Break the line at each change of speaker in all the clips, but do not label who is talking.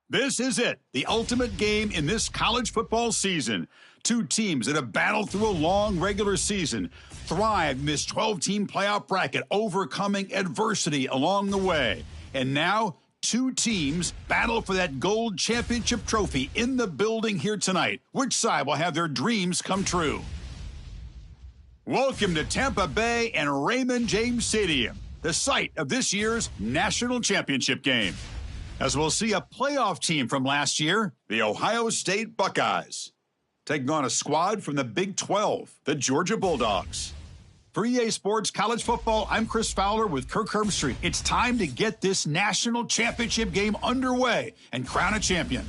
This is it, the ultimate game in this college football season. Two teams that have battled through a long regular season, thrived in this 12-team playoff bracket, overcoming adversity along the way. And now, two teams battle for that gold championship trophy in the building here tonight. Which side will have their dreams come true? Welcome to Tampa Bay and Raymond James Stadium, the site of this year's national championship game. As we'll see a playoff team from last year, the Ohio State Buckeyes, taking on a squad from the Big 12, the Georgia Bulldogs. For EA Sports College Football, I'm Chris Fowler with Kirk Herbstreit. It's time to get this national championship game underway and crown a champion.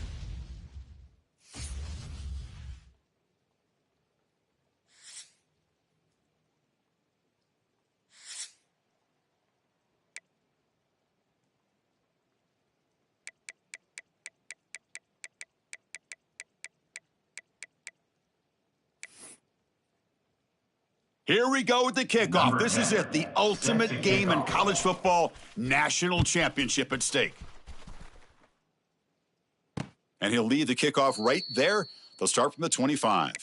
Here we go with the kickoff. This is it, the ultimate game in college football, national championship at stake. And he'll lead the kickoff right there. They'll start from the 25.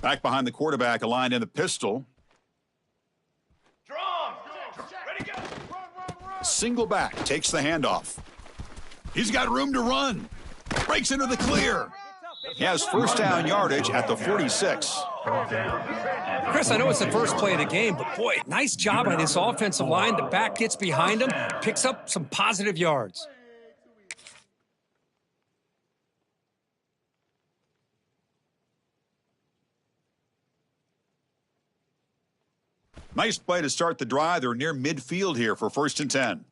Back behind the quarterback, aligned in the pistol. Ready, go. Single back, takes the handoff. He's got room to run. Breaks into the clear. He has first down yardage at the 46.
Chris, I know it's the first play of the game, but boy, nice job by this offensive line. The back gets behind him, picks up some positive yards.
Nice play to start the drive. They're near midfield here for 1st and 10.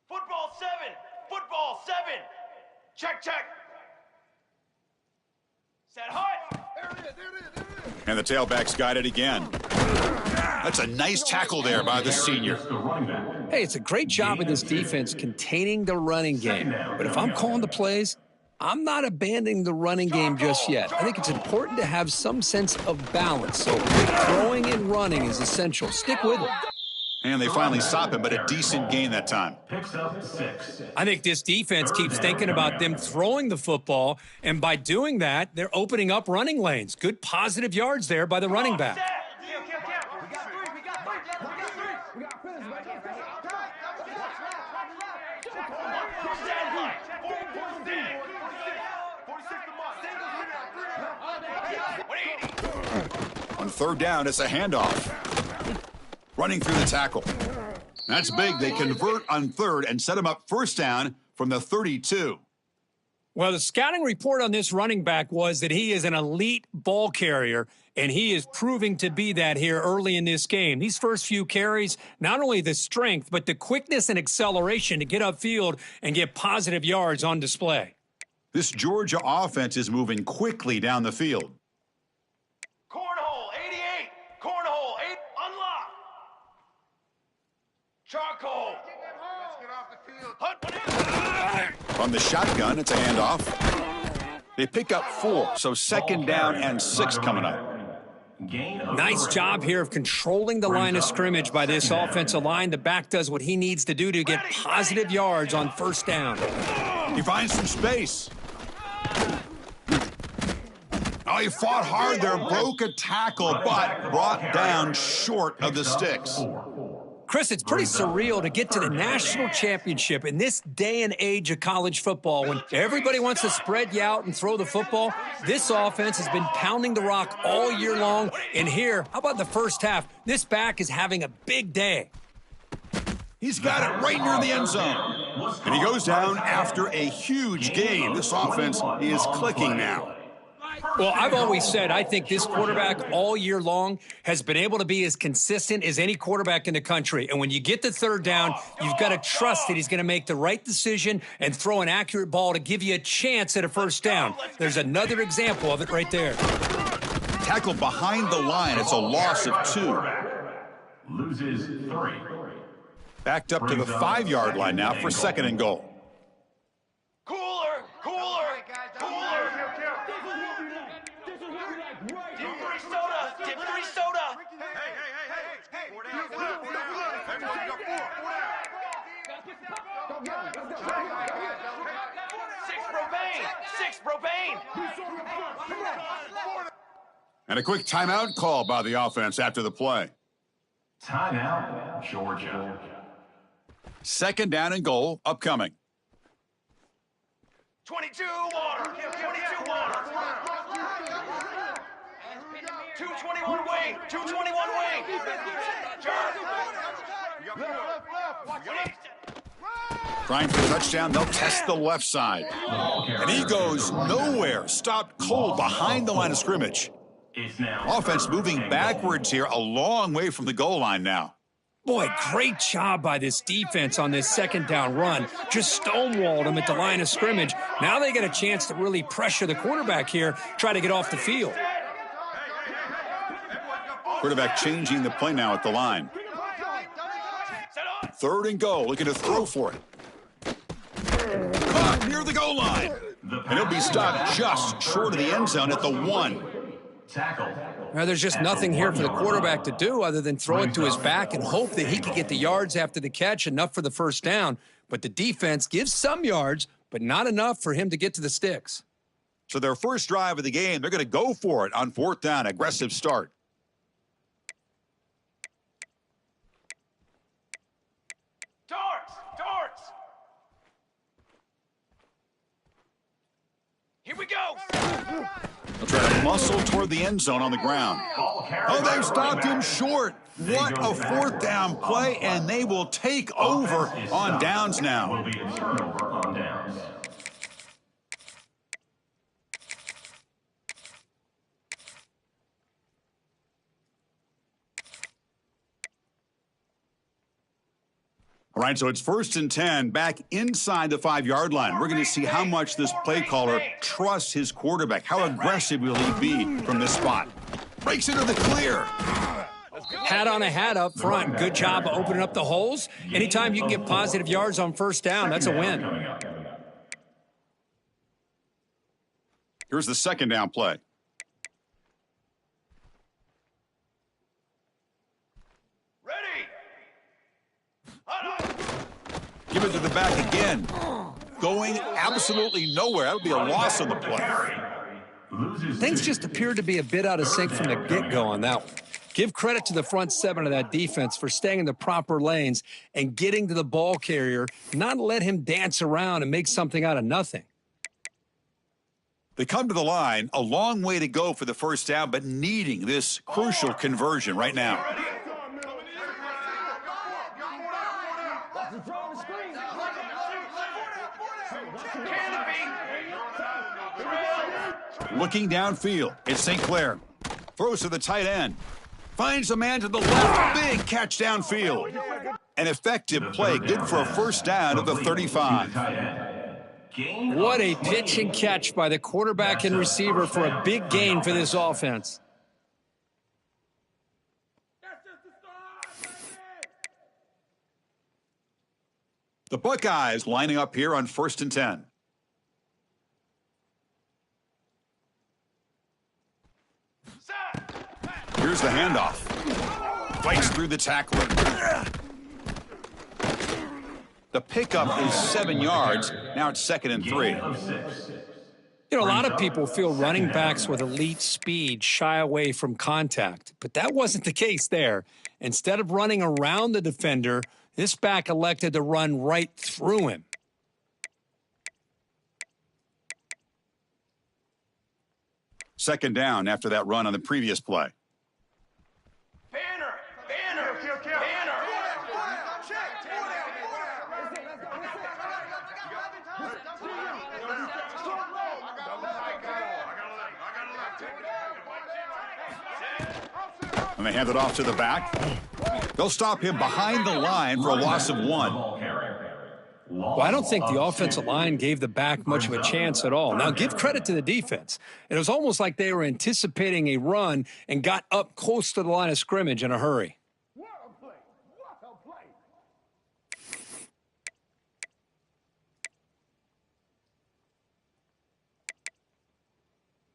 Football 7. Football 7. Check. Set hut. There it is.
And the tailback's got it again. That's a nice tackle there by the senior.
Hey, it's a great job of this defense containing the running game. But if I'm calling the plays, I'm not abandoning the running game just yet. I think it's important to have some sense of balance. So throwing and running is essential. Stick with it.
And they finally stop him, but a decent gain that time.
I think this defense keeps thinking about them throwing the football, and by doing that, they're opening up running lanes. Good positive yards there by the running back.
On 3rd down, it's a handoff. Running through the tackle. That's big. They convert on 3rd and set him up 1st down from the 32.
Well, the scouting report on this running back was that he is an elite ball carrier, and he is proving to be that here early in this game. These first few carries, not only the strength, but the quickness and acceleration to get upfield and get positive yards on display.
This Georgia offense is moving quickly down the field.
Cornhole 88. Cornhole 8. Unlock. Charcoal. Let's get off the field.
From the shotgun, it's a handoff. They pick up 4, so 2nd down and 6 coming up.
Nice job here of controlling the line of scrimmage by this offensive line. The back does what he needs to do to get positive yards on 1st down.
He finds some space. Oh, he fought hard there, broke a tackle, but brought down short of the sticks.
Chris, it's pretty surreal to get to the national championship in this day and age of college football when everybody wants to spread you out and throw the football. This offense has been pounding the rock all year long. And here, how about the first half? This back is having a big day.
He's got it right near the end zone. And he goes down after a huge gain. This offense is clicking now.
Well, I've always said I think this quarterback all year long has been able to be as consistent as any quarterback in the country. And when you get the third down, you've got to trust that he's going to make the right decision and throw an accurate ball to give you a chance at a first down. There's another example of it right there.
Tackled behind the line. It's a loss of 2.
Loses 3.
Backed up to the 5-yard line now for 2nd and goal.
Cooler! Dip 3 soda! Dip 3 soda! Hey! Everybody got 4. 6 Propane!
And a quick timeout call by the offense after the play.
Timeout, Georgia.
2nd down and goal upcoming.
22 water! 22 water! 221 wing! 221 wing!
Trying for the touchdown, they'll test the left side. And he goes nowhere. Stopped cold behind the line of scrimmage. Offense moving backwards here, a long way from the goal line now.
Boy, great job by this defense on this 2nd down run. Just stonewalled him at the line of scrimmage. Now they get a chance to really pressure the quarterback here, try to get off the field.
Quarterback changing the play now at the line. 3rd and goal, looking to throw for it. Caught near the goal line. And he'll be stopped just short of the end zone at the 1.
Now, there's just nothing here for the quarterback to do other than throw it to his back and hope that he can get the yards after the catch, enough for the first down. But the defense gives some yards, but not enough for him to get to the sticks.
So their first drive of the game, they're going to go for it on 4th down. Aggressive start.
Darts! Here we go!
They'll try to muscle toward the end zone on the ground. Oh, they've stopped him short. What a 4th down play, and they will take over on downs now. All right, so it's 1st and 10, back inside the 5-yard line. We're going to see how much this play caller trusts his quarterback. How aggressive will he be from this spot? Breaks into the clear.
Hat on a hat up front. Good job of opening up the holes. Anytime you can get positive yards on 1st down, that's a win.
Here's the 2nd down play. Give it to the back again. Going absolutely nowhere. That would be a loss on the play.
Things just appeared to be a bit out of sync from the get-go on that one. Give credit to the front 7 of that defense for staying in the proper lanes and getting to the ball carrier, not let him dance around and make something out of nothing.
They come to the line, a long way to go for the first down, but needing this crucial conversion right now. Looking downfield, it's St. Clair. Throws to the tight end. Finds a man to the left. Big catch downfield. An effective play, good for a first down of the 35.
What a pitch and catch by the quarterback and receiver for a big gain for this offense.
The Buckeyes lining up here on 1st and 10. Here's the handoff. Fights through the tackler. The pickup is 7 yards. Now it's 2nd and 3.
You know, a lot of people feel running backs with elite speed shy away from contact, but that wasn't the case there. Instead of running around the defender, this back elected to run right through him.
Second down after that run on the previous play.
Banner!
And they hand it off to the back. They'll stop him behind the line for a loss of 1.
Well, I don't think the offensive line gave the back much of a chance at all. Now, give credit to the defense. It was almost like they were anticipating a run and got up close to the line of scrimmage in a hurry.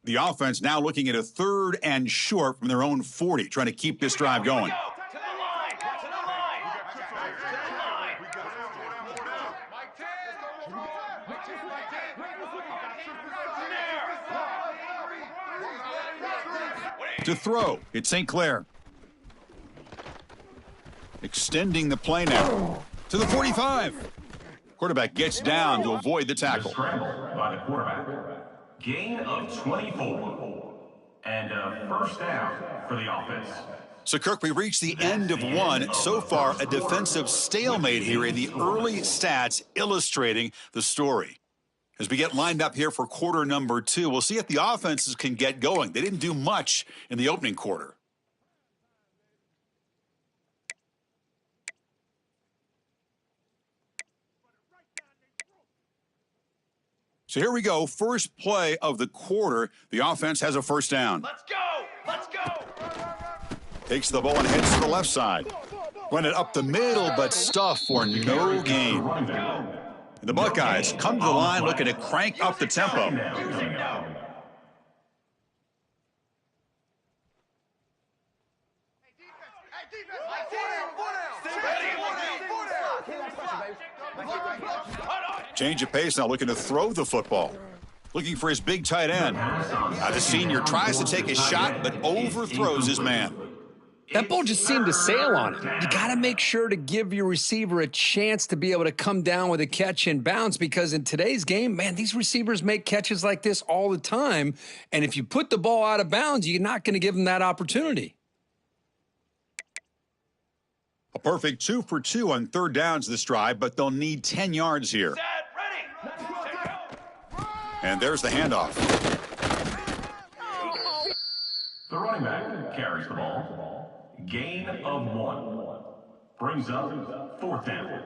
The offense now looking at a 3rd and short from their own 40, trying to keep this drive going. To throw, it's St. Clair. Extending the play now to the 45. Quarterback gets down to avoid the tackle.
Scramble by the quarterback. Gain of 24. And a first down for the offense.
So, Kirk, we reached the end of 1. So far, a defensive stalemate here in the early stats illustrating the story. As we get lined up here for quarter number 2, we'll see if the offenses can get going. They didn't do much in the opening quarter. So here we go. First play of the quarter. The offense has a first down.
Let's go! Let's go!
Takes the ball and heads to the left side. Went it up the middle, but stuffed for no gain. And the Buckeyes come to the line looking to crank up the tempo. Change of pace now, looking to throw the football. Looking for his big tight end. The senior tries to take a shot, but overthrows his man.
That ball just seemed to sail on it. You got to make sure to give your receiver a chance to be able to come down with a catch and bounce, because in today's game, man, these receivers make catches like this all the time. And if you put the ball out of bounds, you're not going to give them that opportunity.
A perfect 2 for 2 on 3rd downs this drive, but they'll need 10 yards here. And there's the handoff.
The running back carries the ball. Gain of 1. Brings up 4th down.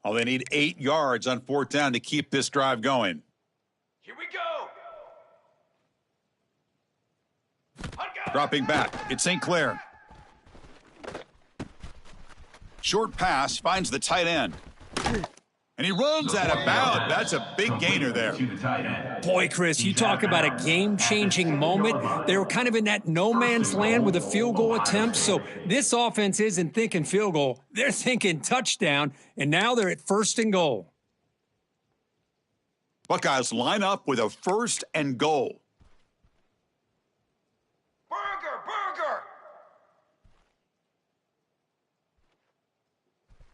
Oh, they need 8 yards on 4th down to keep this drive going.
Here we go.
Dropping back, it's St. Clair. Short pass finds the tight end. And he runs out of bounds. That's a big gainer there.
Boy, Chris, you talk about a game-changing moment. They were kind of in that no-man's land with a field goal attempt. So this offense isn't thinking field goal. They're thinking touchdown, and now they're at 1st and goal.
Buckeyes line up with a 1st and goal.
Burger!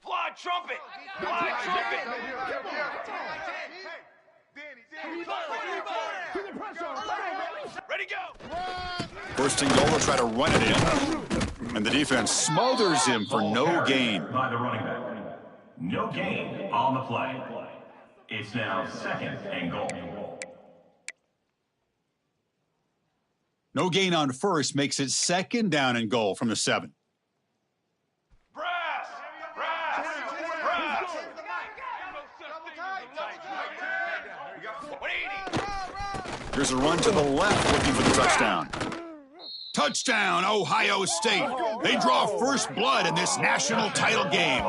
Fly trumpet! Ready, go!
1st and goal, they'll try to run it in. And the defense smothers him for no gain.
By the running back. No gain on the play. It's now 2nd and goal.
No gain on 1st makes it 2nd down and goal from the 7. Here's a run to the left, looking for the touchdown. Touchdown, Ohio State. They draw first blood in this national title game.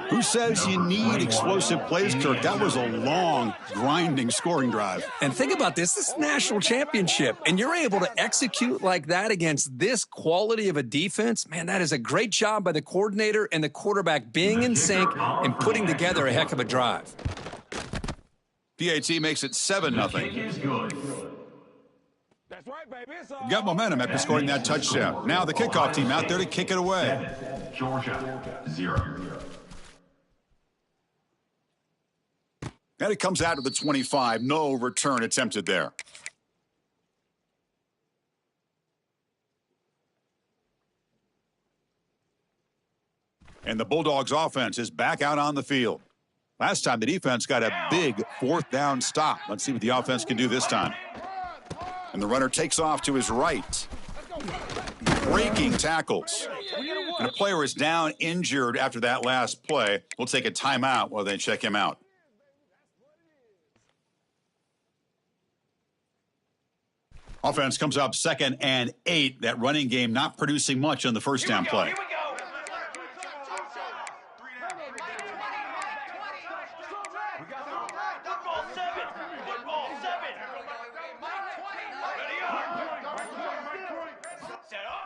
Who says you need explosive plays, Kirk? That was a long, grinding scoring drive.
And think about this. This is a national championship, and you're able to execute like that against this quality of a defense. Man, that is a great job by the coordinator and the quarterback being in sync and putting together a heck of a drive.
PAT makes it 7-0. Got momentum after scoring that touchdown. Now the kickoff team out there to kick it away.
7, Georgia 0.
And it comes out to the 25. No return attempted there. And the Bulldogs offense is back out on the field. Last time the defense got a big fourth down stop. Let's see what the offense can do this time. And the runner takes off to his right. Breaking tackles. And a player is down injured after that last play. We'll take a timeout while they check him out. Offense comes up 2nd and 8. That running game not producing much on the first down play.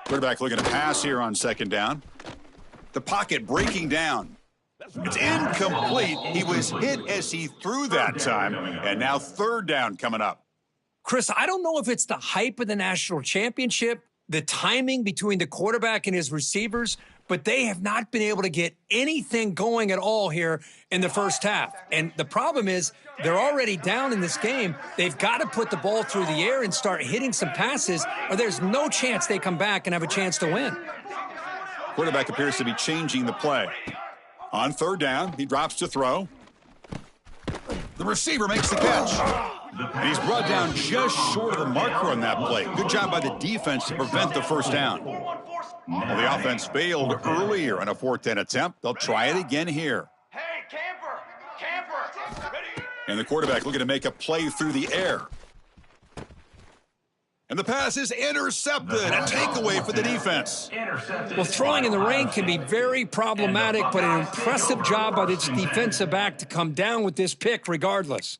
Quarterback looking to pass here on 2nd down. The pocket breaking down. It's incomplete. He was hit as he threw that time. And now 3rd down coming up.
Chris, I don't know if it's the hype of the national championship, the timing between the quarterback and his receivers, but they have not been able to get anything going at all here in the first half. And the problem is they're already down in this game. They've got to put the ball through the air and start hitting some passes, or there's no chance they come back and have a chance to win.
Quarterback appears to be changing the play. On 3rd down, he drops to throw. The receiver makes the catch. And he's brought down just short of the marker on that play. Good job by the defense to prevent the first down. Well, the offense failed earlier on a 4th down attempt. They'll try it again here.
Hey, camper, ready?
And the quarterback looking to make a play through the air. And the pass is intercepted. A takeaway for the defense.
Well, throwing in the rain can be very problematic, but an impressive job by this defensive back to come down with this pick regardless.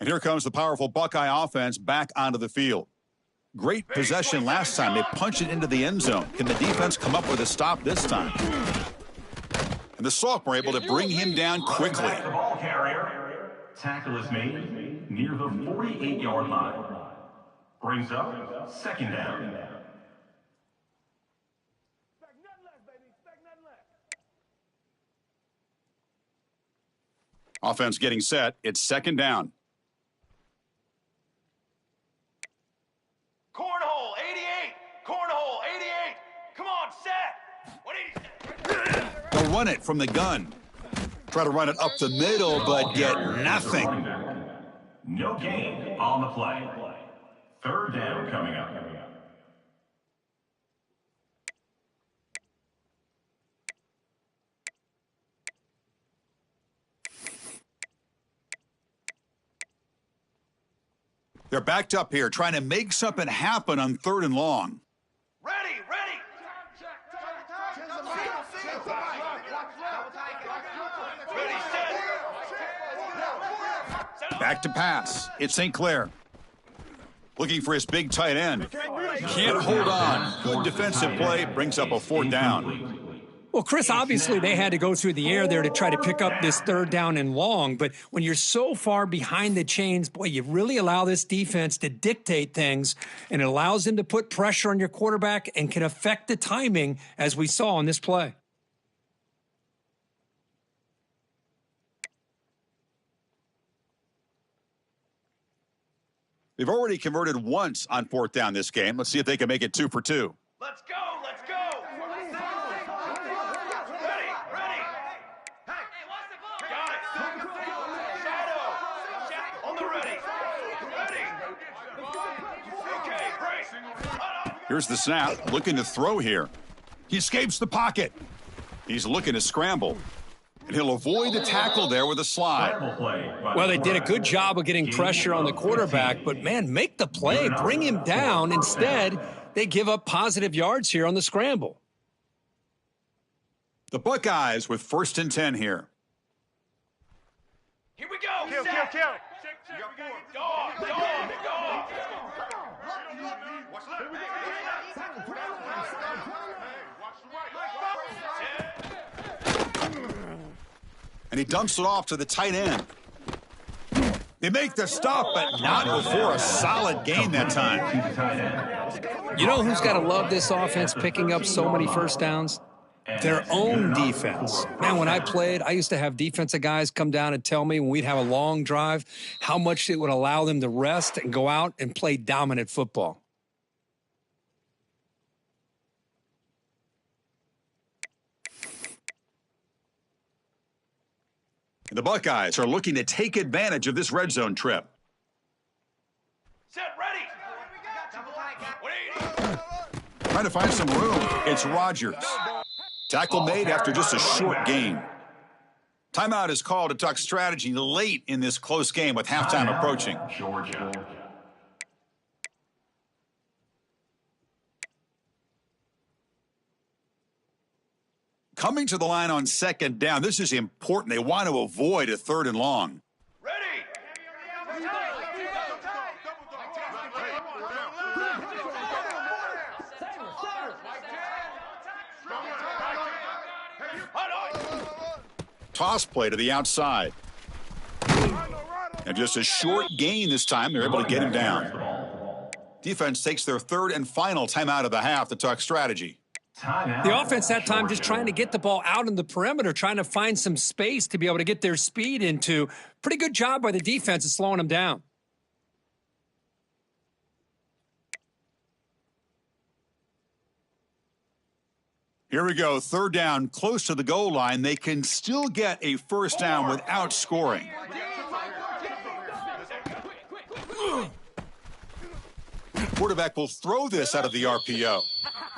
And here comes the powerful Buckeye offense back onto the field. Great possession last time. They punched it into the end zone. Can the defense come up with a stop this time? And the sophomore able to bring him down quickly.
The ball carrier. Tackle is made near the 48-yard line. Brings up 2nd down.
Offense getting set. It's 2nd down.
Cornhole, 88. Cornhole, 88. Come on, set. What do you...
They'll run it from the gun. Try to run it up the middle, but get nothing.
No gain on the play. 3rd down coming up.
They're backed up here, trying to make something happen on 3rd and long.
Ready.
Back to pass. It's St. Clair. Looking for his big tight end. Can't hold on. Good defensive play. Brings up a 4th down.
Well, Chris, obviously they had to go through the air there to try to pick up this 3rd down and long. But when you're so far behind the chains, boy, you really allow this defense to dictate things, and it allows them to put pressure on your quarterback and can affect the timing, as we saw on this play.
They've already converted once on 4th down this game. Let's see if they can make it 2 for 2.
Let's go. Ready. Hey, what's the ball? Got it. Shadow. On the ready. Okay, break.
Here's the snap. Looking to throw here. He escapes the pocket. He's looking to scramble. And he'll avoid the tackle there with a slide.
Well, they did a good job of getting pressure on the quarterback, but, man, make the play. Bring him down. Instead, they give up positive yards here on the scramble.
The Buckeyes with 1st and 10 here.
Here we go. Kill. Dog. Watch
And he dumps it off to the tight end. They make the stop, but not before a solid gain that time.
You know who's got to love this offense picking up so many first downs? Their own defense. Man, when I played, I used to have defensive guys come down and tell me when we'd have a long drive how much it would allow them to rest and go out and play dominant football.
The Buckeyes are looking to take advantage of this red zone trip.
Set, ready. 180.
Trying to find some room. It's Rodgers. Tackle made after just a short gain. Timeout is called to talk strategy late in this close game with halftime approaching.
Georgia.
Coming to the line on second down. This is important. They want to avoid a 3rd and long.
Ready.
Toss play to the outside. And just a short gain this time. They're able to get him down. Defense takes their 3rd and final timeout of the half to talk strategy.
The offense that time just trying to get the ball out in the perimeter, trying to find some space to be able to get their speed into. Pretty good job by the defense of slowing them down.
Here we go. 3rd down, close to the goal line. They can still get a first down without scoring. Quarterback will throw this out of the RPO.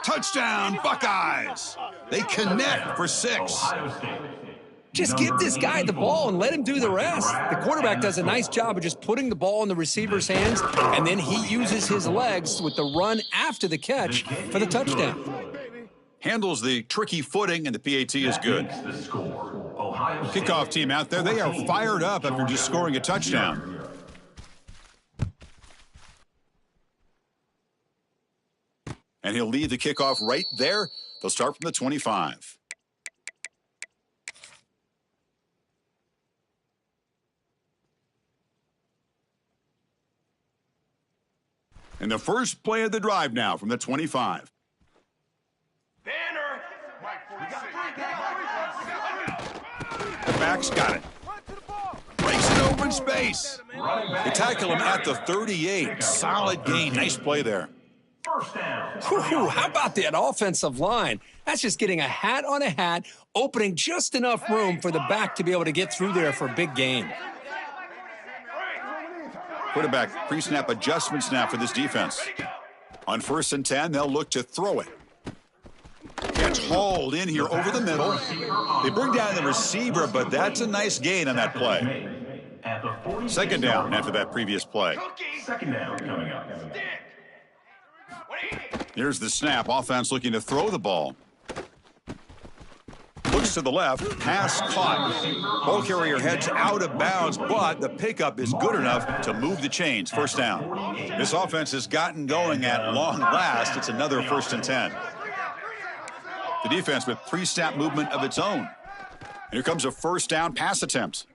Touchdown, Buckeyes. They connect for 6.
Just give this guy the ball and let him do the rest. The quarterback does a nice job of just putting the ball in the receiver's hands, and then he uses his legs with the run after the catch for the touchdown.
Handles the tricky footing, and the PAT is good. Kickoff team out there, they are fired up after just scoring a touchdown. And he'll lead the kickoff right there. They'll start from the 25. And the first play of the drive now from the 25.
Banner.
The back's got it. Breaks it open space. They tackle him at the 38. Solid gain. Nice play there.
First down.
Whew, how about that offensive line? That's just getting a hat on a hat, opening just enough room for the back to be able to get through there for a big gain.
Quarterback pre-snap adjustment snap for this defense. On 1st and 10, they'll look to throw it. Catch hauled in here over the middle. They bring down the receiver, but that's a nice gain on that play. 2nd down after that previous play.
2nd down coming up.
Here's the snap. Offense looking to throw the ball. Looks to the left. Pass caught. Ball carrier heads out of bounds, but the pickup is good enough to move the chains. 1st down. This offense has gotten going at long last. It's another 1st and 10. The defense with pre-snap movement of its own. Here comes a 1st down pass attempt.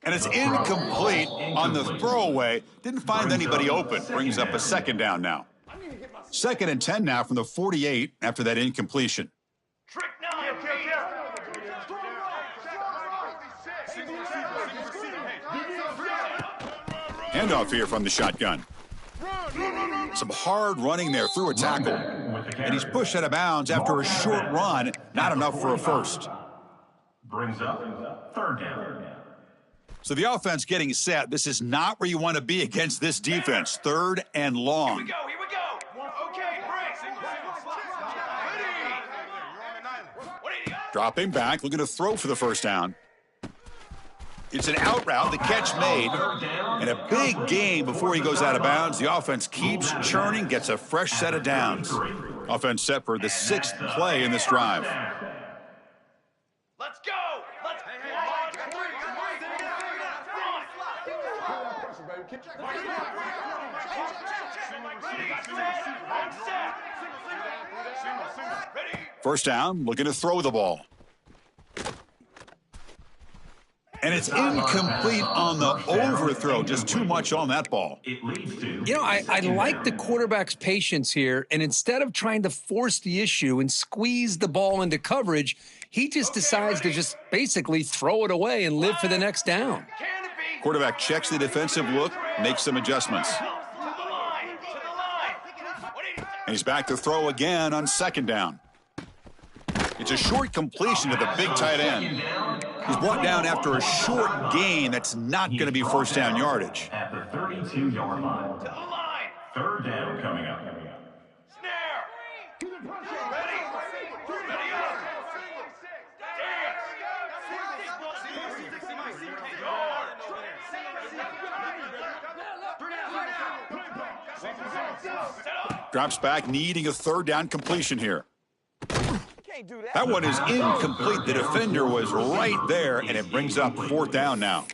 And it's incomplete on the throwaway. Didn't find anybody open. Brings up a 2nd down now. 2nd and 10 now from the 48 after that incompletion.
Trick 9.
Handoff here from the shotgun. Some hard running there through a tackle. And he's pushed out of bounds after a short run. Not enough for a first.
Brings up 3rd down.
So the offense getting set. This is not where you want to be against this defense. 3rd and long.
Here we go. Okay, break. Ready.
Dropping back, looking to throw for the 1st down. It's an out route, the catch made, and a big gain before he goes out of bounds. The offense keeps churning, gets a fresh set of downs. Offense set for the 6th play in this drive.
Let's go.
First down, looking to throw the ball. And it's incomplete on the overthrow. Just too much on that ball.
It leads to...
You know, I like the quarterback's patience here, and instead of trying to force the issue and squeeze the ball into coverage, he just decides to just basically throw it away and live for the next down.
Quarterback checks the defensive look, makes some adjustments. And he's back to throw again on second down. It's a short completion to the big tight end. He's brought down after a short gain that's not going to be first down yardage.
At the 32-yard line.
To the line.
Third down coming up.
Snare. Ready. Ready up.
Drops back, needing a third down completion here. That one is incomplete. The defender was right there, and it brings up fourth down now.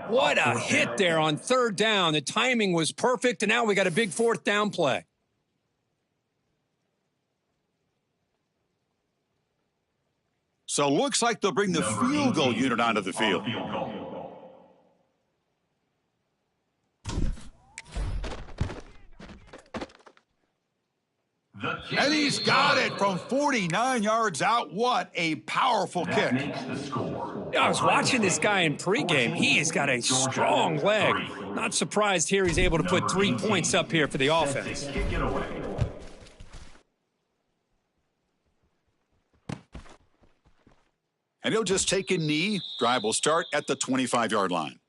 What a hit there on third down. The timing was perfect, and now we got a big fourth down play.
So looks like they'll bring the field goal unit onto the field. And he's got it from 49 yards out. What a powerful kick.
I was watching this guy in pregame. He has got a strong leg. Not surprised here he's able to put 3 points up here for the offense.
And he'll just take a knee. Drive will start at the 25-yard line.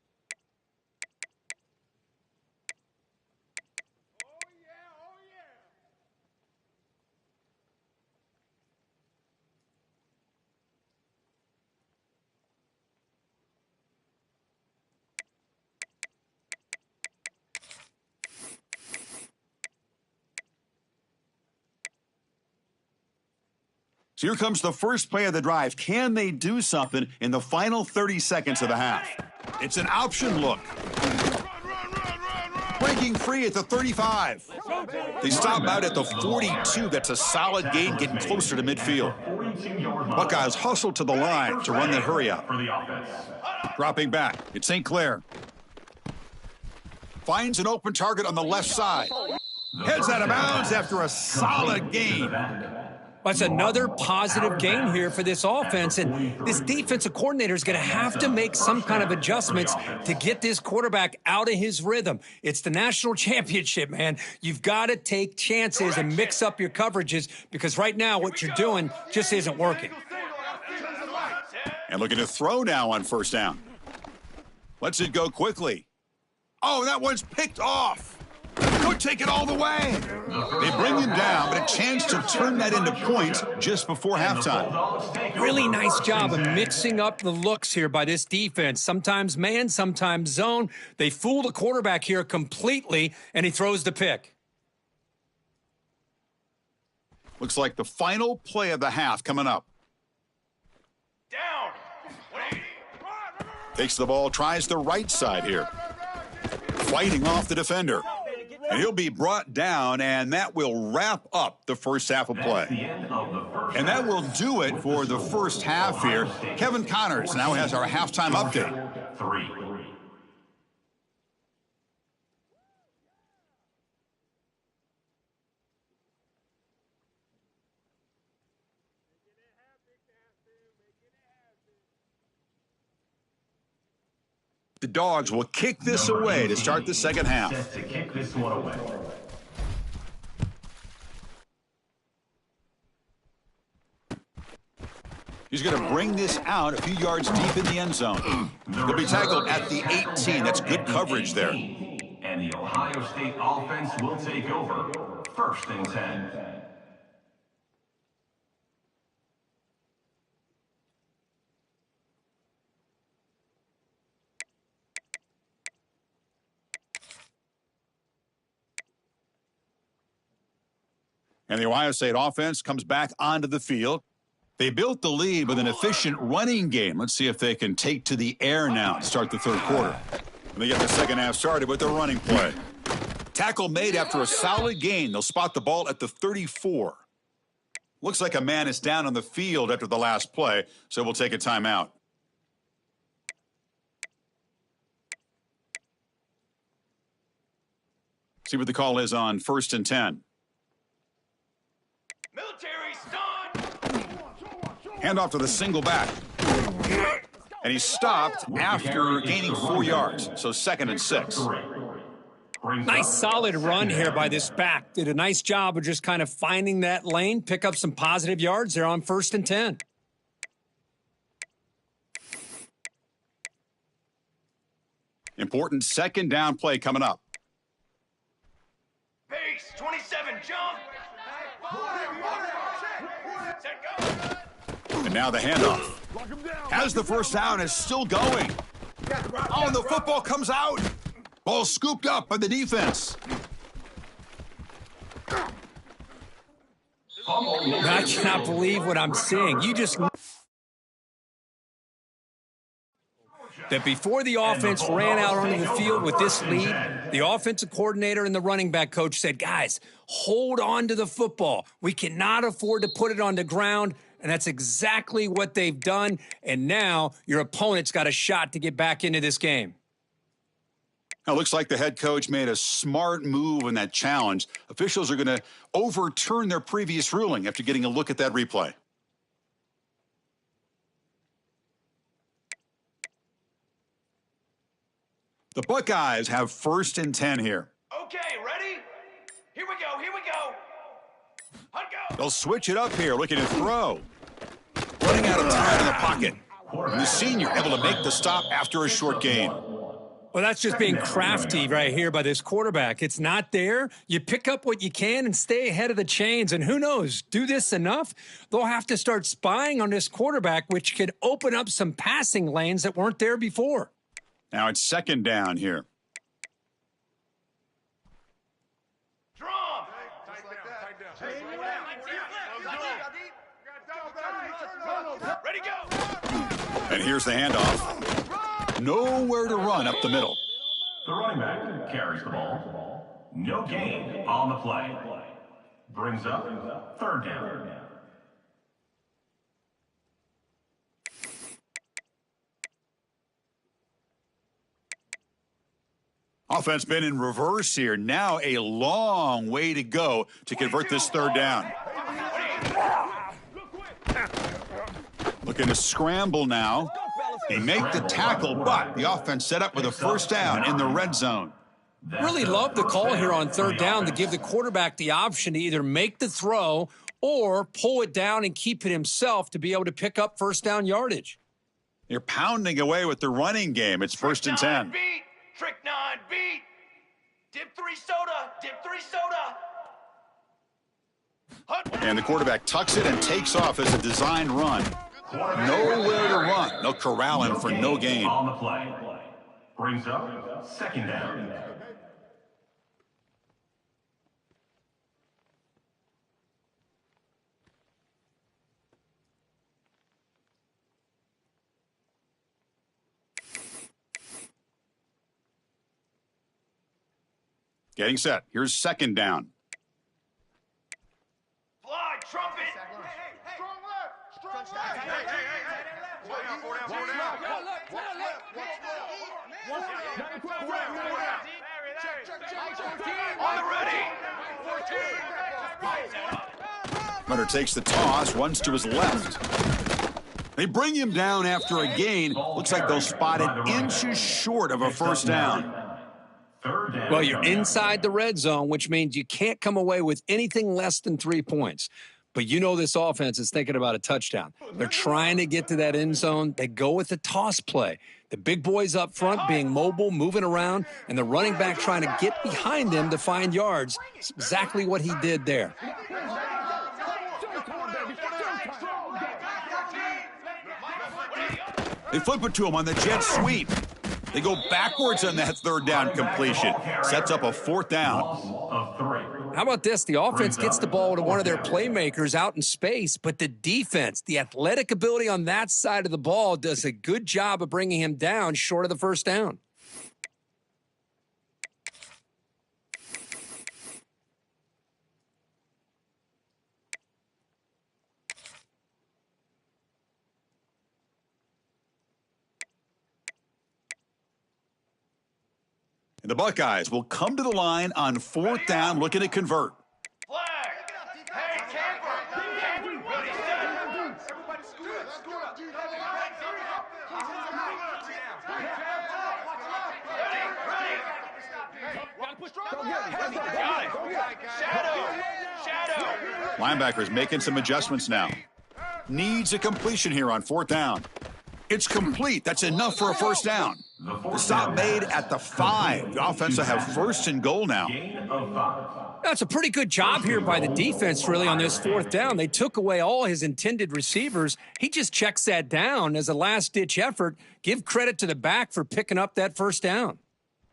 So here comes the first play of the drive. Can they do something in the final 30 seconds of the half? It's an option look. Breaking free at the 35. They stop out at the 42. That's a solid gain, getting closer to midfield. Buckeyes hustle to the line to run the hurry up. Dropping back, it's St. Clair. Finds an open target on the left side. Heads out of bounds after a solid gain.
That's another positive gain here for this offense, and this defensive coordinator is going to have to make some kind of adjustments to get this quarterback out of his rhythm. It's the national championship, man. You've got to take chances and mix up your coverages because right now what you're doing just isn't working.
And looking to throw now on first down. Lets it go quickly. Oh, that one's picked off. Could take it all the way. They bring him down, but a chance to turn that into points just before halftime.
Really nice job of mixing up the looks here by this defense. Sometimes man, sometimes zone. They fool the quarterback here completely, and he throws the pick.
Looks like the final play of the half coming up.
Down.
Takes the ball, tries the right side here. Fighting off the defender. And he'll be brought down, and that will wrap up the first half of play. And that will do it for the first half here. Kevin Connors now has our halftime update. The Dogs will kick this away to start the second half.
To kick this one away.
He's going to bring this out a few yards deep in the end zone. He'll be tackled at the 18. That's good coverage there.
And the Ohio State offense will take over. First and 10.
And the Ohio State offense comes back onto the field. They built the lead with an efficient running game. Let's see if they can take to the air now to start the third quarter. And they get the second half started with their running play. Tackle made after a solid gain. They'll spot the ball at the 34. Looks like a man is down on the field after the last play, so we'll take a timeout. See what the call is on 1st and 10.
Military stun.
Hand off to the single back. And he stopped after gaining 4 yards. So 2nd and 6.
Nice solid run here by this back. Did a nice job of just kind of finding that lane, pick up some positive yards there on 1st and 10.
Important 2nd down play coming up.
Base 27 jump. Set go.
And now the handoff. As the 1st down is still going. Oh, and the football comes out. Ball scooped up by the defense.
I cannot believe what I'm seeing. You just... that before the offense ran out onto the field with this lead, the offensive coordinator and the running back coach said, guys, hold on to the football. We cannot afford to put it on the ground, and that's exactly what they've done, and now your opponent's got a shot to get back into this game.
Now, it looks like the head coach made a smart move in that challenge. Officials are going to overturn their previous ruling after getting a look at that replay. The Buckeyes have 1st and 10 here.
Okay, ready? Here we go. Here we go. Hunt go.
They'll switch it up here, looking to throw. Running out of time in the pocket. And the senior able to make the stop after a short gain.
Well, that's just being crafty right here by this quarterback. It's not there. You pick up what you can and stay ahead of the chains. And who knows, do this enough, they'll have to start spying on this quarterback, which could open up some passing lanes that weren't there before.
Now it's 2nd down here.
Drum. Ready, go.
And here's the handoff. Nowhere to run up the middle.
The running back carries the ball. No gain on the play. Brings up 3rd down.
Offense been in reverse here. Now a long way to go to convert this 3rd down. Looking to scramble now. They make the tackle, but the offense set up with a 1st down in the red zone.
Really love the call here on 3rd down to give the quarterback the option to either make the throw or pull it down and keep it himself to be able to pick up 1st down yardage.
They're pounding away with the running game. It's 1st and 10.
Beat. Trick 9 beat. Dip 3 soda. Dip 3 soda. Hunt.
And the quarterback tucks it and takes off as a designed run. Nowhere to run. They'll corral him for no gain.
On the play. Brings up 2nd down.
Getting set. Here's 2nd down.
Fly, trumpet.
Strong left. Strong left.
On the ready.
Hunter takes the toss, runs to his left. They bring him down after a gain. Looks like they'll spot it inches short of a 1st down.
Well, you're inside the red zone, which means you can't come away with anything less than 3 points. But you know this offense is thinking about a touchdown. They're trying to get to that end zone. They go with the toss play. The big boys up front being mobile, moving around, and the running back trying to get behind them to find yards. It's exactly what he did there.
They flip it to him on the jet sweep. They go backwards on that 3rd down completion. Sets up a 4th down.
How about this? The offense gets the ball to one of their playmakers out in space, but the defense, the athletic ability on that side of the ball does a good job of bringing him down short of the 1st down.
And the Buckeyes will come to the line on 4th down, looking to convert.
Flag. Hey, camper. Ready, set.
Everybody scoot up.
Got it. Shadow.
Linebackers making some adjustments now. Needs a completion here on 4th down. It's complete. That's enough for a first down. The stop made at the 5. The offense will have 1st and goal now.
Gain of 5.
That's a pretty good job here by the defense, really, on this 4th down. They took away all his intended receivers. He just checks that down as a last-ditch effort. Give credit to the back for picking up that first down.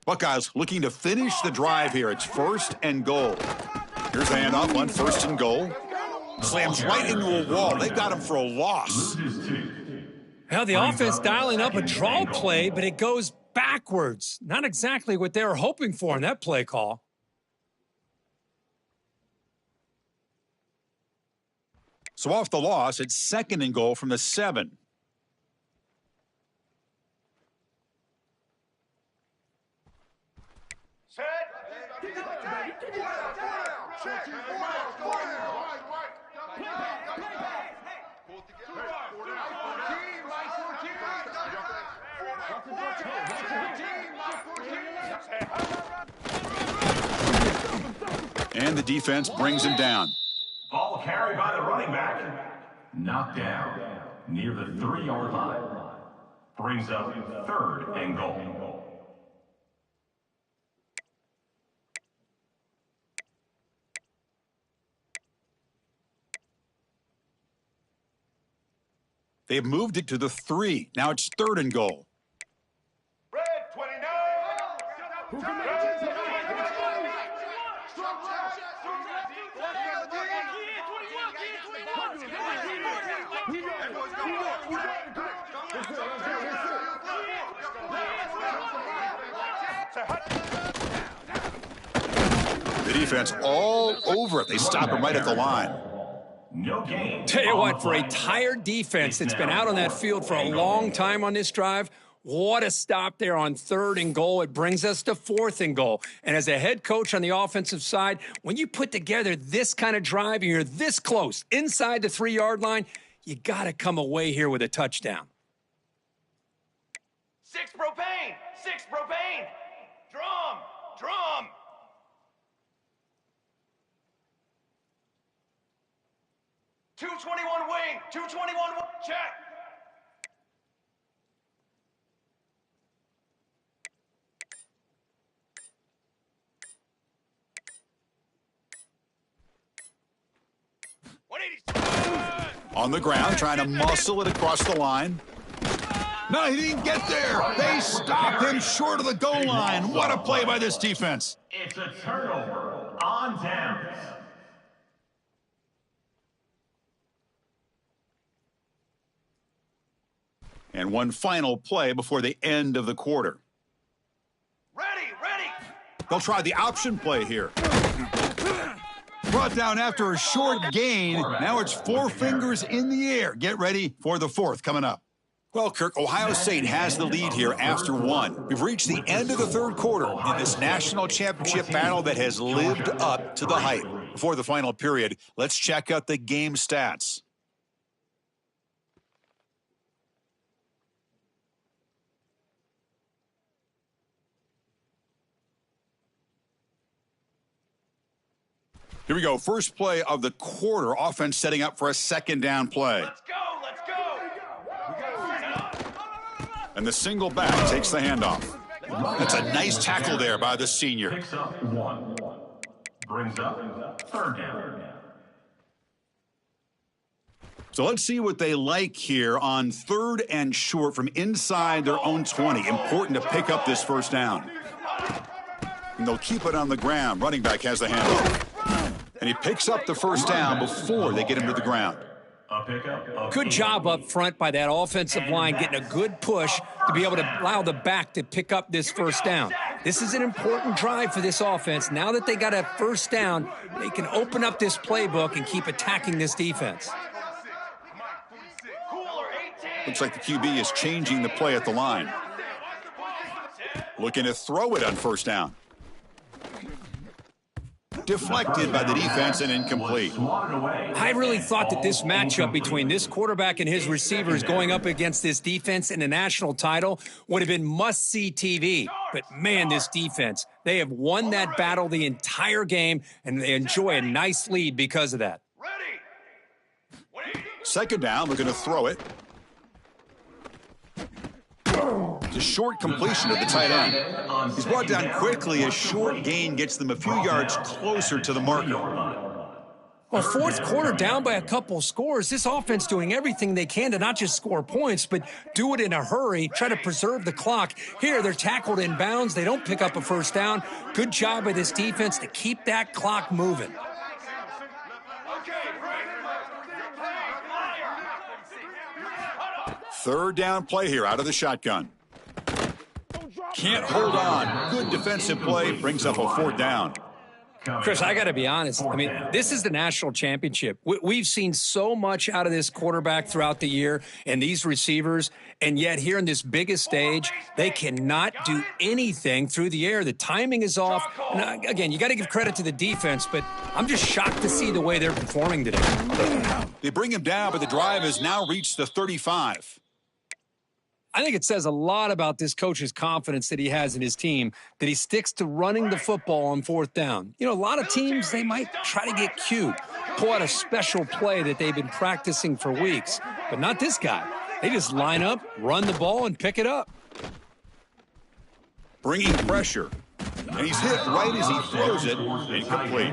Buckeyes looking to finish the drive here. It's 1st and goal. Here's the handoff on 1st and goal. Slams right into a wall. They got him for a loss.
Well, the offense dialing up a draw play, but it goes backwards. Not exactly what they were hoping for in that play call.
So off the loss, it's 2nd and goal from the 7.
Set.
And the defense brings him down.
Ball carried by the running back. Knocked down near the 3-yard line. Brings up 3rd and goal.
They've moved it to the 3. Now it's 3rd and goal.
Red 29.
The defense all over it. They stop him right at the line.
No gain.
Tell you what, for a tired defense that's been out on that field for a long time on this drive, what a stop there on 3rd and goal. It brings us to 4th and goal. And as a head coach on the offensive side, when you put together this kind of drive and you're this close inside the 3-yard line, you got to come away here with a touchdown.
6 propane. Drum. 221 wing. 221 wing. Check.
On the ground, trying to muscle it across the line. No, he didn't get there. They stopped him short of the goal line. What a play by this defense.
It's a turnover on downs.
And one final play before the end of the quarter.
Ready.
They'll try the option play here. Brought down after a short gain. Now it's 4 fingers in the air. Get ready for the 4th coming up. Well, Kirk, Ohio State has the lead here after 1. We've reached the end of the 3rd quarter in this national championship battle that has lived up to the hype. Before the final period, let's check out the game stats. Here we go. First play of the quarter. Offense setting up for a 2nd down play.
Let's go.
And the single back takes the handoff. That's a nice tackle there by the senior.
Picks up 1. Brings up 3rd down.
So let's see what they like here on 3rd and short from inside their own 20. Important to pick up this first down. And they'll keep it on the ground. Running back has the handoff. And he picks up the first down before they get him to the ground.
Good job up front by that offensive line, getting a good push to be able to allow the back to pick up this first down. This is an important drive for this offense. Now that they got a first down, they can open up this playbook and keep attacking this defense.
Looks like the QB is changing the play at the line. Looking to throw it on first down. Deflected by the defense and incomplete.
I really thought that this matchup between this quarterback and his receivers going up against this defense in a national title would have been must-see TV. But, man, this defense, they have won that battle the entire game, and they enjoy a nice lead because of that.
Second down, looking to throw it. It's a short completion of the tight end. He's brought down quickly. A short gain gets them a few yards closer to the marker.
Well, fourth quarter down by a couple scores. This offense doing everything they can to not just score points, but do it in a hurry, try to preserve the clock. Here, they're tackled in bounds. They don't pick up a first down. Good job by this defense to keep that clock moving.
Third down play here out of the shotgun. Can't hold on. Good defensive play. Brings up a fourth down.
Chris, I got to be honest. I mean, this is the national championship. We've seen so much out of this quarterback throughout the year and these receivers, and yet here in this biggest stage, they cannot do anything through the air. The timing is off. And again, you got to give credit to the defense, but I'm just shocked to see the way they're performing today.
They bring him down, but the drive has now reached the 35.
I think it says a lot about this coach's confidence that he has in his team, that he sticks to running the football on fourth down. You know, a lot of teams, they might try to get cute, pull out a special play that they've been practicing for weeks, but not this guy. They just line up, run the ball, and pick it up.
Bringing pressure. And he's hit right as he throws it. Incomplete.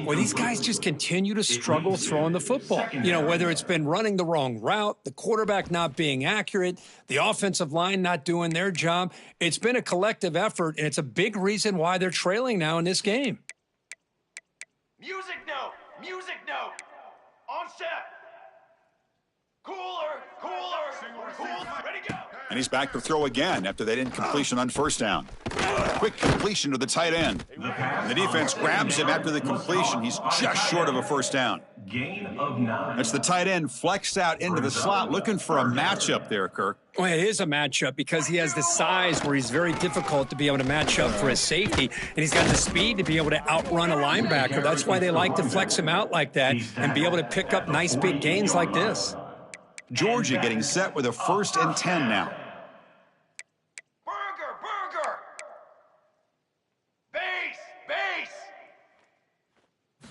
Well, these guys just continue to struggle throwing the football. You know, whether it's been running the wrong route, the quarterback not being accurate, the offensive line not doing their job. It's been a collective effort, and it's a big reason why they're trailing now in this game.
Music note. Music note. On set. Cooler. Ready, go.
And he's back to throw again after that incompletion on first down. Quick completion to the tight end. And the defense grabs him after the completion. He's just short of a first down.
Gain of 9.
That's the tight end flexed out into the slot, looking for a matchup there, Kirk.
Well, it is a matchup because he has the size where he's very difficult to be able to match up for his safety, and he's got the speed to be able to outrun a linebacker. That's why they like to flex him out like that and be able to pick up nice big gains like this.
Georgia getting set with a 1st and 10 now.
Burger. Base.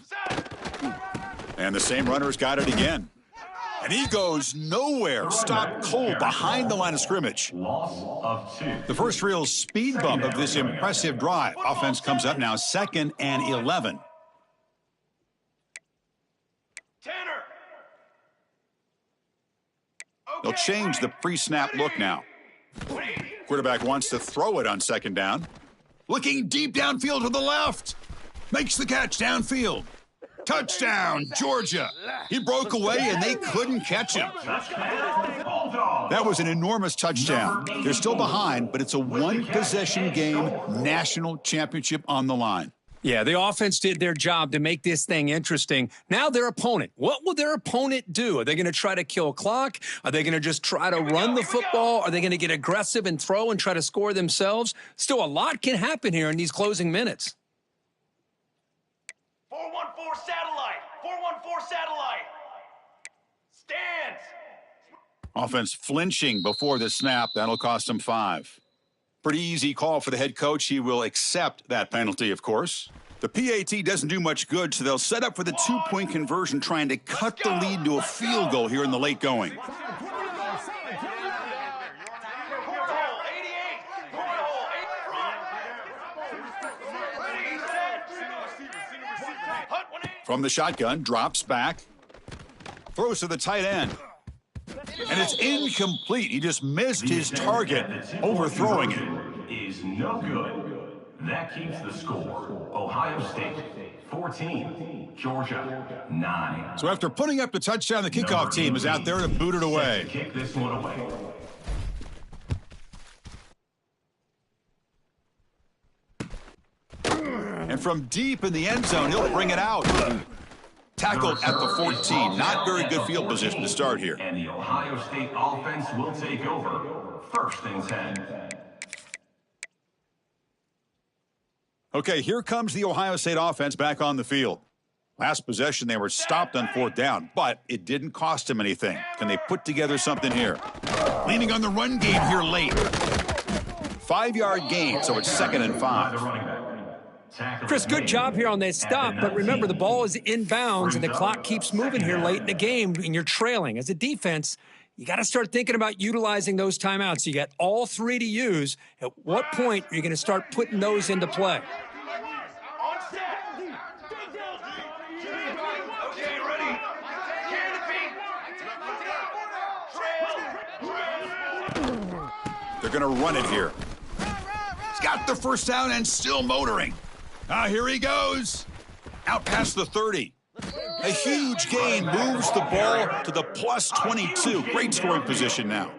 Set.
And the same runner's got it again. And he goes nowhere. Stopped cold behind the line of scrimmage.
Loss of 2.
The first real speed bump of this impressive drive. Offense comes up now 2nd and 11.
Tanner.
They'll change the pre-snap look now. Quarterback wants to throw it on second down. Looking deep downfield to the left. Makes the catch downfield. Touchdown, Georgia. He broke away, and they couldn't catch him. That was an enormous touchdown. They're still behind, but it's a one-possession game, national championship on the line.
Yeah, the offense did their job to make this thing interesting. Now their opponent. What will their opponent do? Are they going to try to kill clock? Are they going to just try to run the football? Are they going to get aggressive and throw and try to score themselves? Still, a lot can happen here in these closing minutes.
414 satellite. 414 satellite. Stands.
Offense flinching before the snap. That'll cost them 5. Pretty easy call for the head coach. He will accept that penalty, of course. The PAT doesn't do much good, so they'll set up for the 2-point conversion, trying to cut the lead to a field goal here in the late going. From the shotgun, drops back, throws to the tight end. And it's incomplete. He just missed his target, overthrowing it.
Is no good. That keeps the score. Ohio State 14, Georgia 9.
So after putting up the touchdown, the kickoff team is out there to boot it away.
Kick this one away.
And from deep in the end zone, he'll bring it out. Tackled at the 14. Not very good field position to start here.
And the Ohio State offense will take over. 1st and 10.
Okay, here comes the Ohio State offense back on the field. Last possession, they were stopped on 4th down, but it didn't cost them anything. Can they put together something here? Leaning on the run game here late. 5-yard gain, so it's 2nd and 5.
Chris, good job here on that stop, but remember the ball is inbounds and the clock keeps moving here late in the game and you're trailing. As a defense, you got to start thinking about utilizing those timeouts. You got all 3 to use. At what point are you going to start putting those into play?
They're going to run it here. He's got the first down and still motoring. Here he goes. Out past the 30. A huge gain moves the ball to the plus 22. Great scoring position now.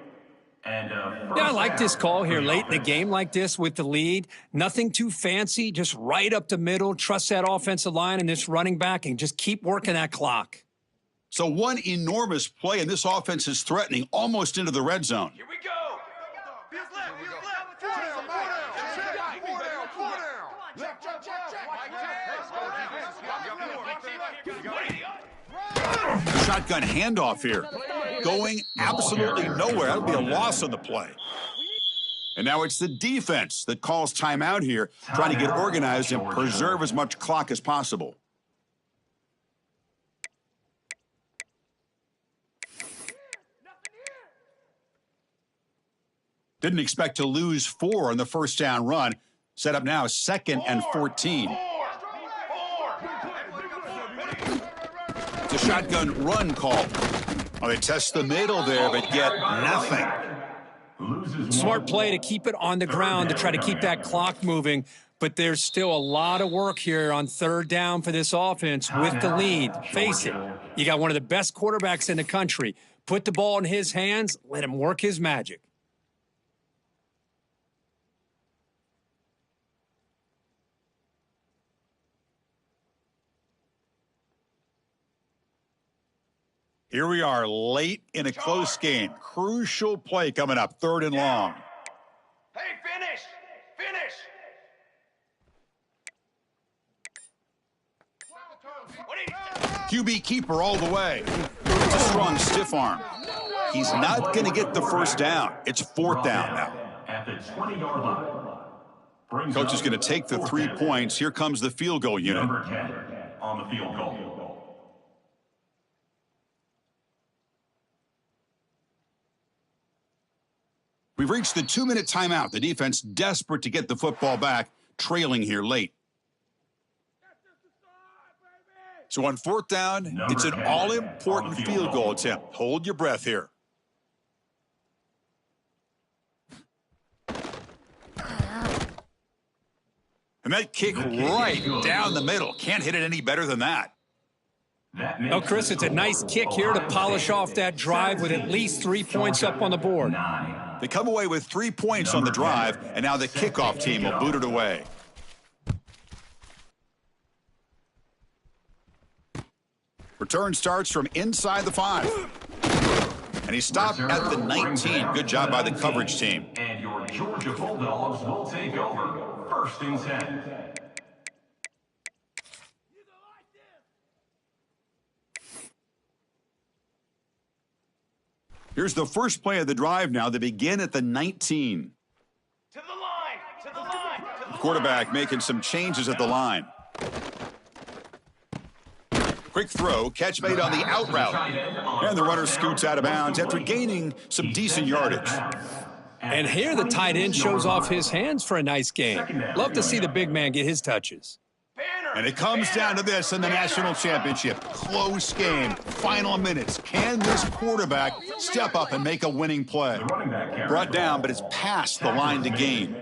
Yeah, I like this call here late in the game like this with the lead. Nothing too fancy, just right up the middle. Trust that offensive line and this running back and just keep working that clock.
So one enormous play, and this offense is threatening almost into the red zone.
Here we go.
Shotgun handoff here. Going absolutely nowhere. That would be a loss on the play. And now it's the defense that calls timeout here, trying to get organized and preserve as much clock as possible. Didn't expect to lose 4 on the first down run. Set up now 2nd and 14. It's a shotgun run call. Oh, they test the middle there, but get nothing.
Smart play to keep it on the ground to try to keep that clock moving. But there's still a lot of work here on 3rd down for this offense with the lead. Face it, you got one of the best quarterbacks in the country. Put the ball in his hands, let him work his magic.
Here we are late in a close game. Crucial play coming up, 3rd and long.
Hey, finish!
QB keeper all the way. It's a strong stiff arm. He's not going to get the first down. It's 4th down now.
At the 20-yard line.
Coach is going to take the 3 points. Here comes the field goal unit.
Number 10 on the field goal.
We've reached the 2-minute timeout. The defense desperate to get the football back, trailing here late. So on 4th down, it's an all-important field goal attempt. Hold your breath here. And that kick right down the middle. Can't hit it any better than that.
Oh, Chris, it's a nice kick here to polish off that drive with at least 3 points up on the board.
They come away with 3 points on the drive, and now the kickoff team will boot it away. Return starts from inside the 5. And he stopped at the 19. Good job by the coverage team.
And your Georgia Bulldogs will take over. 1st and 10.
Here's the first play of the drive now. They begin at the 19.
To the line!
The quarterback making some changes at the line. Quick throw, catch made on the out route. And the runner scoots out of bounds after gaining some decent yardage.
And here the tight end shows off his hands for a nice game. Love to see the big man get his touches.
And it comes down to this in the national championship. Close game, final minutes. Can this quarterback step up and make a winning play? Brought down, but it's past the line to gain.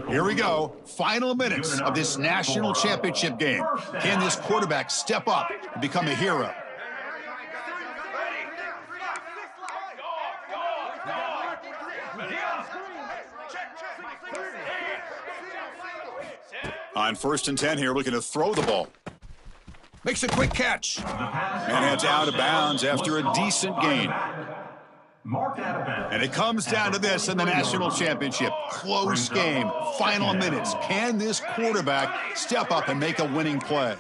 Here we go. Final minutes of this national championship game. Can this quarterback step up and become a hero? On 1st and 10 here, looking to throw the ball. Makes a quick catch. And it's out of bounds after a decent gain.
Marked out of bounds.
And it comes down to this in the national championship. Close game, final minutes. Can this quarterback step up and make a winning play?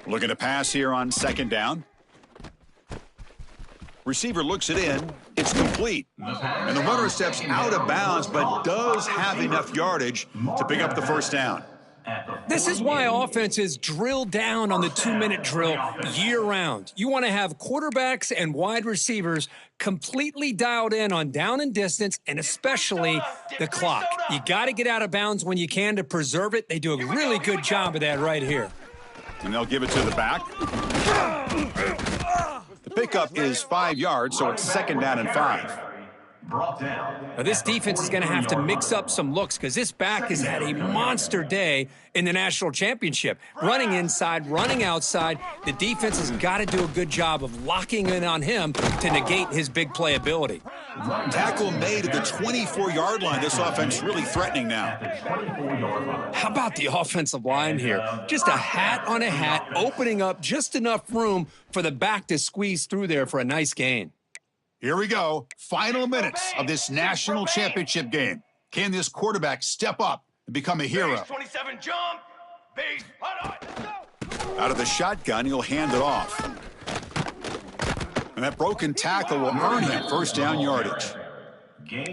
Looking to pass here on second down. Receiver looks it in. It's complete. And the runner steps out of bounds, but does have enough yardage to pick up the first down.
This is why offenses drill down on the 2-minute drill year-round. You want to have quarterbacks and wide receivers completely dialed in on down and distance, and especially the clock. You got to get out of bounds when you can to preserve it. They do a really good job of that right here.
And they'll give it to the back. The pickup is 5 yards, so it's second down and 5.
Now, this defense is going to have to mix up some looks because this back has had a monster day in the national championship. Running inside, running outside. The defense has got to do a good job of locking in on him to negate his big play ability.
Tackle made at the 24-yard line. This offense really threatening now.
How about the offensive line here? Just a hat on a hat, opening up just enough room for the back to squeeze through there for a nice gain.
Here we go. Final minutes of this national championship game. Can this quarterback step up and become a hero?
Base 27 jump. Base.
Out of the shotgun, he'll hand it off. And that broken tackle will earn him first down yardage.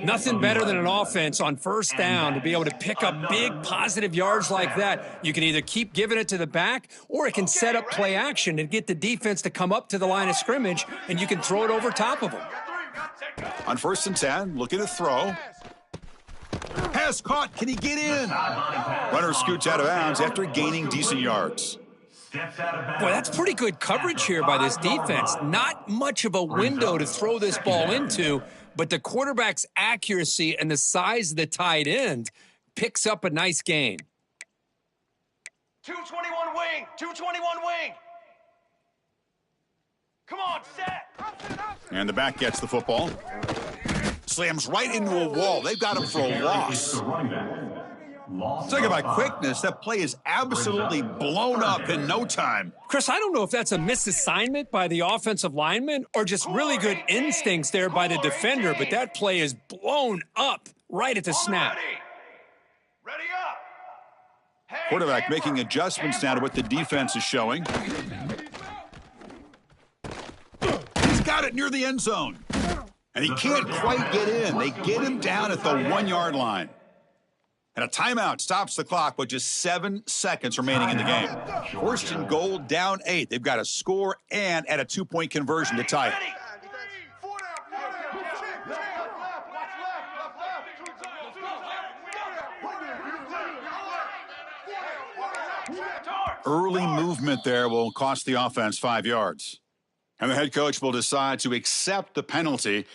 Nothing better than an offense on first down to be able to pick up big positive yards like that. You can either keep giving it to the back, or it can set up play action and get the defense to come up to the line of scrimmage, and you can throw it over top of them.
On first and 10, looking to throw. Pass caught. Can he get in? Runner scoots out of bounds after gaining decent yards.
Boy, that's pretty good coverage here by this defense. Not much of a window to throw this ball into, but the quarterback's accuracy and the size of the tight end picks up a nice gain.
221 wing. 221 wing. Come on, set.
And the back gets the football. Slams right into a wall. They've got him for a loss. Talk about quickness. That play is absolutely blown up in no time.
Chris, I don't know if that's a misassignment by the offensive lineman or just really good instincts there by the defender, but that play is blown up right at the snap.
Ready up. Hey,
Quarterback making adjustments now to what the defense is showing. He's got it near the end zone. And he can't quite get in. They get him down at the 1-yard line. And a timeout stops the clock with just 7 seconds remaining in the game. First and goal, down 8. They've got to score and add a 2-point conversion to tie it. Early movement there will cost the offense 5 yards. And the head coach will decide to accept the penalty.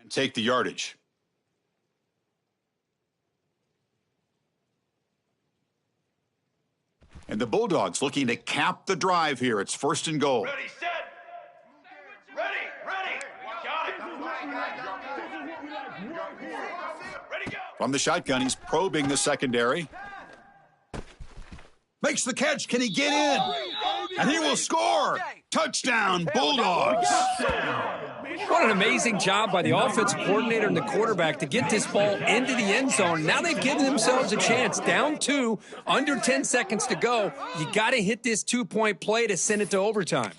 And take the yardage. And the Bulldogs looking to cap the drive here. It's first and goal.
Ready, set. Ready. Got it. Ready, go.
From the shotgun, he's probing the secondary. Makes the catch. Can he get in? And he will score. Touchdown, Bulldogs.
What an amazing job by the offensive coordinator and the quarterback to get this ball into the end zone. Now they've given themselves a chance. Down 2, under 10 seconds to go. You got to hit this 2-point play to send it to overtime.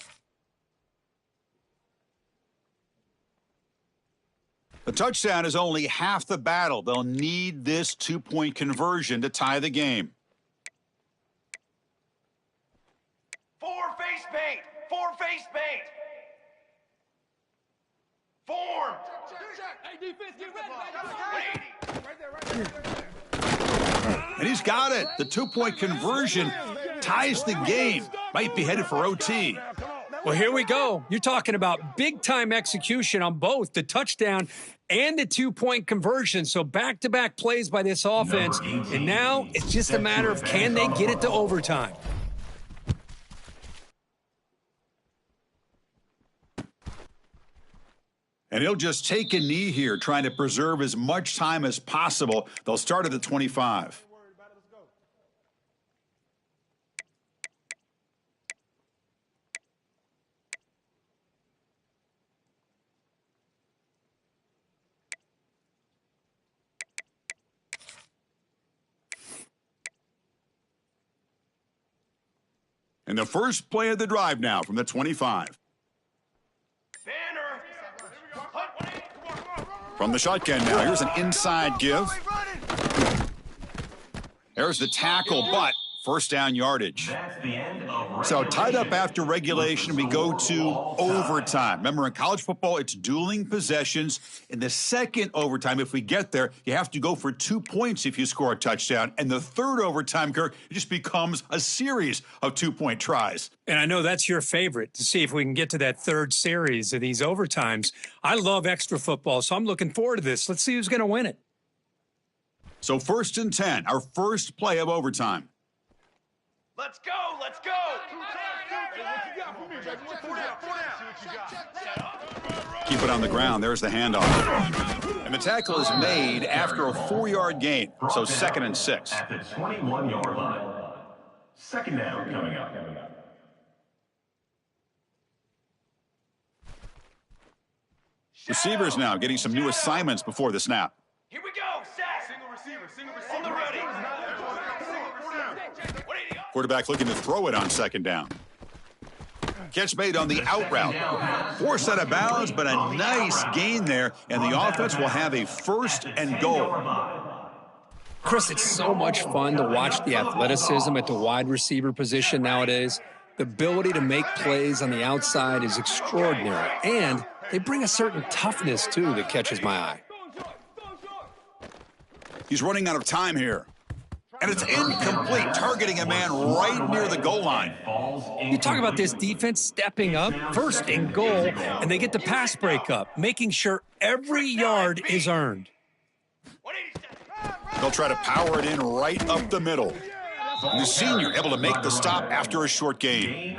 The touchdown is only half the battle. They'll need this two-point conversion to tie the game.
Four face paint. Four face paint. Form. Hey, defense, get ready.
And he's got it. The two-point conversion ties the game. Might be headed for OT.
Well, here we go. You're talking about big-time execution on both the touchdown and the two-point conversion. So back-to-back plays by this offense. And now it's just a matter of can they get it to overtime.
And he'll just take a knee here, trying to preserve as much time as possible. They'll start at the 25. And the first play of the drive now from the 25. From the shotgun now, here's an inside give. There's the tackle, but first down yardage. So tied up after regulation, we go to overtime. Remember, in college football, it's dueling possessions. In the second overtime, if we get there, you have to go for 2 points if you score a touchdown. And the third overtime, Kirk, it just becomes a series of 2-point tries.
And I know that's your favorite, to see if we can get to that third series of these overtimes. I love extra football, so I'm looking forward to this. Let's see who's going to win it.
So 1st and 10, our first play of overtime.
Let's go. Let's go.
Keep it on the ground. There's the handoff. And the tackle is made after a 4-yard gain. So 2nd and 6.
At the 21-yard line. Second down coming up.
Receivers now getting some new assignments before the snap.
Here we go. Sack. Single receiver. On the ready.
Quarterback looking to throw it on 2nd down. Catch made on the out route. Forced out of bounds, but a nice gain there, and the offense will have a 1st and goal.
Chris, it's so much fun to watch the athleticism at the wide receiver position nowadays. The ability to make plays on the outside is extraordinary, and they bring a certain toughness, too, that catches my eye.
He's running out of time here. And it's incomplete, targeting a man right near the goal line.
You talk about this defense stepping up, 1st and goal, and they get the pass breakup, making sure every yard is earned.
They'll try to power it in right up the middle. And the senior able to make the stop after a short gain.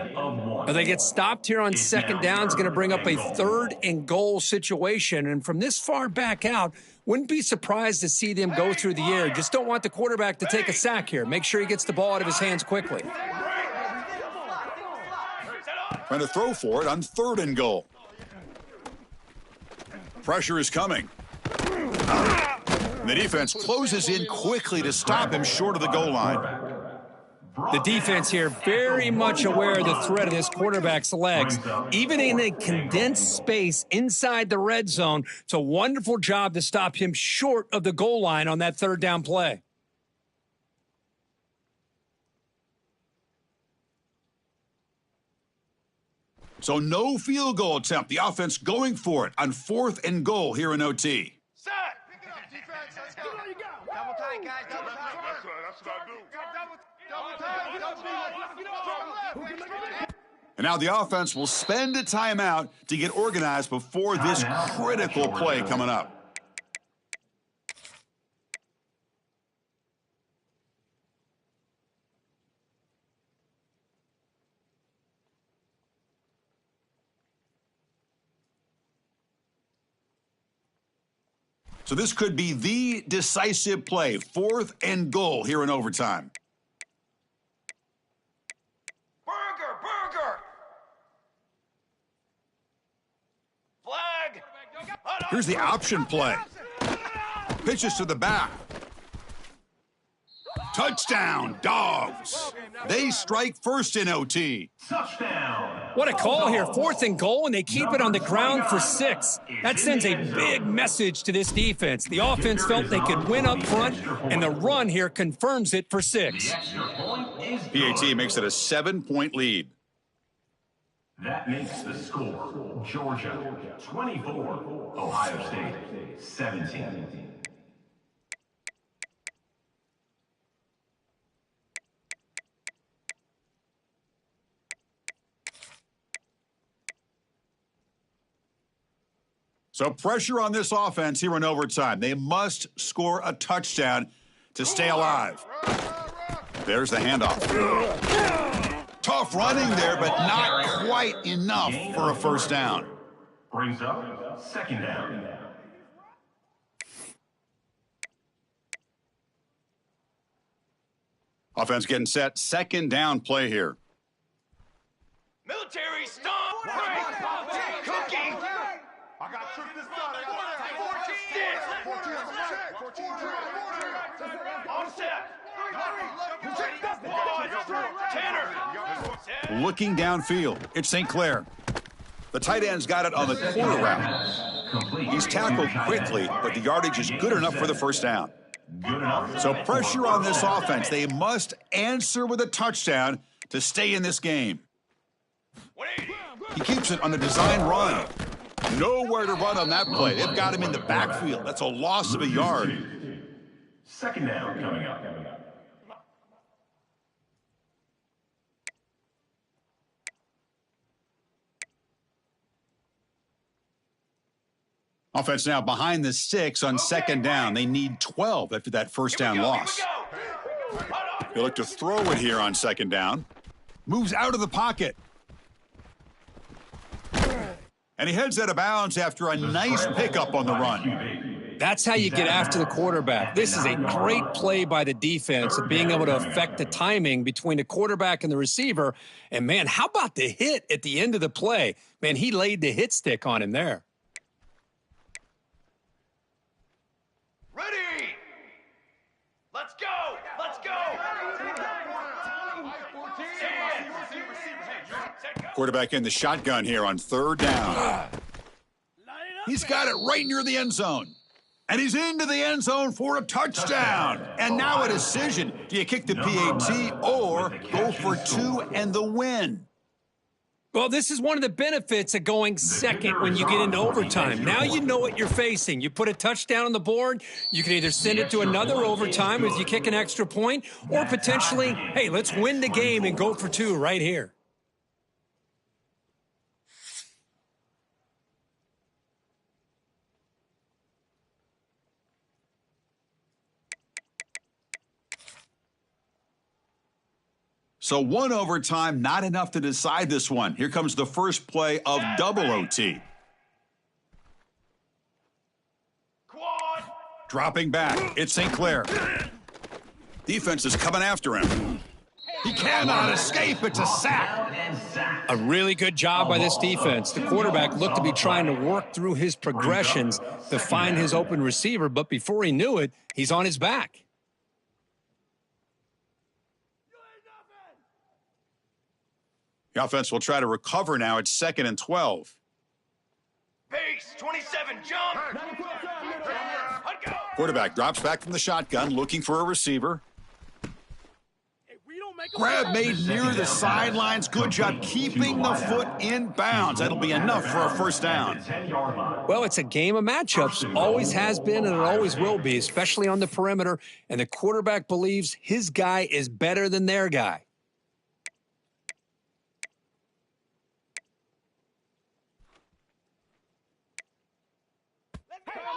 But they get stopped here on 2nd down. It's going to bring up a 3rd and goal situation. And from this far back out, wouldn't be surprised to see them go through the air. Just don't want the quarterback to take a sack here. Make sure he gets the ball out of his hands quickly.
Trying to throw for it on 3rd and goal. Pressure is coming. And the defense closes in quickly to stop him short of the goal line.
The defense here very much aware of the threat of this quarterback's legs. Even in a condensed space inside the red zone, it's a wonderful job to stop him short of the goal line on that 3rd down play.
So no field goal attempt. The offense going for it on 4th and goal here in OT.
Set.
Pick it up, defense. Let's go. Double tight, guys. Double tight. That's what I do.
And now the offense will spend a timeout to get organized before this critical play coming up. So this could be the decisive play, 4th and goal here in overtime.
Burger. Flag.
Here's the option play. Pitches to the back. Touchdown, Dogs. They strike first in OT.
Touchdown.
What a call here. 4th and goal, and they keep it on the ground for 6. That sends a big message to this defense. The offense felt they could win up front, and the run here confirms it for 6.
PAT makes it a 7-point lead.
That makes the score Georgia 24, Ohio State 17.
So pressure on this offense here in overtime. They must score a touchdown to stay alive. There's the handoff. Tough running there, but not quite enough for a first down.
Brings up 2nd down.
Offense getting set. 2nd down play here.
Military stomp. Break. Cookie.
I got tripped this side. I got 14.
On set. Tanner.
Looking downfield. It's St. Clair. The tight end's got it on the corner route. He's tackled quickly, but the yardage is good enough for the first down. So pressure on this offense. They must answer with a touchdown to stay in this game. He keeps it on the design run. Nowhere to run on that play. They've got him in the backfield. That's a loss of a yard.
2nd down coming up.
Offense now behind the 6 on 2nd down. They need 12 after that first down loss. They look to throw it here on 2nd down. Moves out of the pocket. And he heads out of bounds after a nice pickup on the run.
That's how you get after the quarterback. This is a great play by the defense of being able to affect the timing between the quarterback and the receiver. And, man, how about the hit at the end of the play? Man, he laid the hit stick on him there.
Ready. Let's go. Let's go.
Quarterback in the shotgun here on 3rd down. He's got it right near the end zone. And he's into the end zone for a touchdown. And now a decision. Do you kick the PAT or go for 2 and the win?
Well, this is one of the benefits of going second when you get into overtime. Now you know what you're facing. You put a touchdown on the board, you can either send it to another overtime if you kick an extra point, or potentially, hey, let's win the game and go for 2 right here.
So 1 overtime, not enough to decide this one. Here comes the first play of double OT.
Quad.
Dropping back, it's St. Clair. Defense is coming after him. He cannot escape. It's a sack.
A really good job by this defense. The quarterback looked to be trying to work through his progressions to find his open receiver, but before he knew it, he's on his back.
The offense will try to recover now. It's 2nd and 12.
Pace. 27. Jump. Let go.
Quarterback drops back from the shotgun, looking for a receiver. Grab made near the sidelines. Good job keeping the foot in bounds. That'll be enough for a first down.
Well, it's a game of matchups. Always has been and it always will be, especially on the perimeter. And the quarterback believes his guy is better than their guy.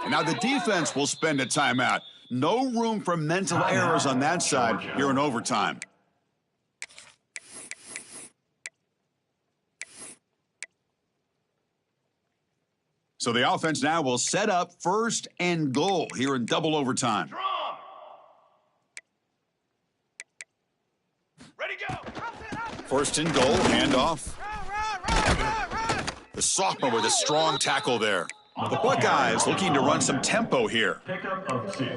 And now the defense will spend a timeout. No room for mental errors on that side here in overtime. So the offense now will set up 1st and goal here in double overtime.
Drum. Ready, go.
1st and goal, handoff. The sophomore with a strong tackle there. The Buckeyes looking to run some tempo here.
Pickup of 2.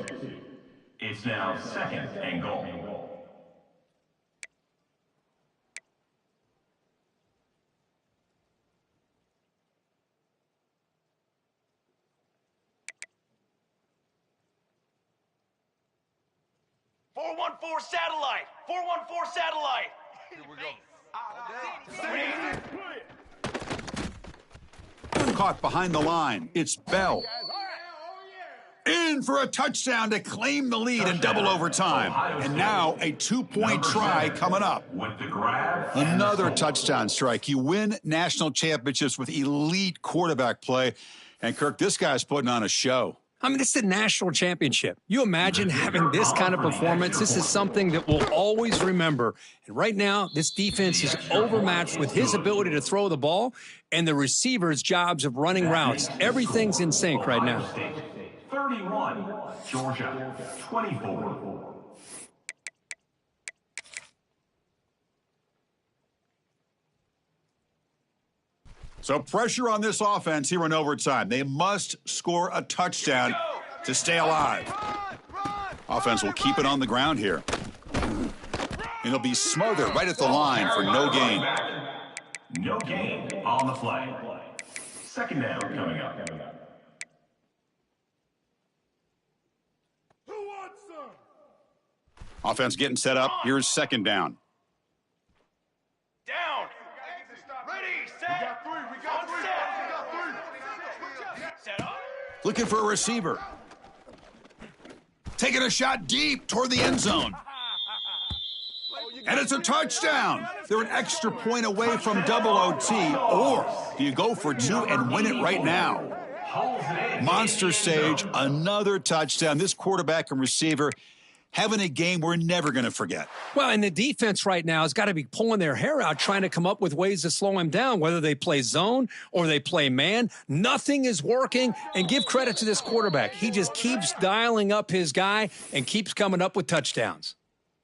It's now 2nd and goal.
414 satellite. 414 satellite.
Here we go.
Caught behind the line. It's Bell. In for a touchdown to claim the lead in double overtime. And now a two-point try coming up.
With the grab.
Another touchdown strike. You win national championships with elite quarterback play. And, Kirk, this guy's putting on a show.
I mean, this is a national championship. You imagine having this kind of performance? This is something that we'll always remember. And right now, this defense is overmatched with his ability to throw the ball and the receivers' jobs of running routes. Everything's in sync right now.
31, Georgia 24.
So pressure on this offense here in overtime. They must score a touchdown to stay alive. Offense will keep it on the ground here. And it'll be smothered right at the line for no gain.
No gain on the play. Second down coming up.
Offense getting set up. Here's second down.
Down. Ready, set. On set. Set up.
Looking for a receiver. Taking a shot deep toward the end zone. And it's a touchdown. They're an extra point away from double OT. Or do you go for two and win it right now? Monster stage, another touchdown. This quarterback and receiver having a game we're never going to forget.
Well, and the defense right now has got to be pulling their hair out, trying to come up with ways to slow him down, whether they play zone or they play man. Nothing is working, and give credit to this quarterback. He just keeps dialing up his guy and keeps coming up with touchdowns.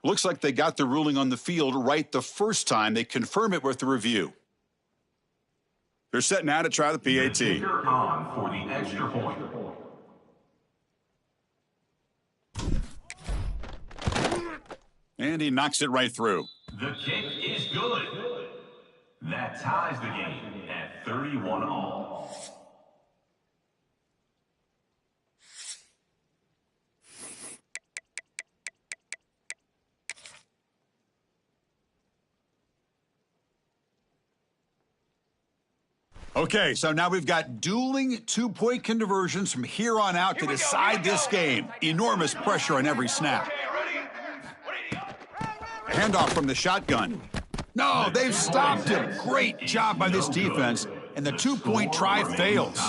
Looks like they got the ruling on the field right the first time. They confirm it with the review. They're set now to try the PAT.
Kicker on for the extra point.
And he knocks it right through.
The kick is good. That ties the game at 31 all.
Okay, so now we've got dueling two-point conversions from here on out to decide this game. Enormous pressure on every snap. A handoff from the shotgun. No, they've stopped him. Great job by this defense, and the two-point try fails.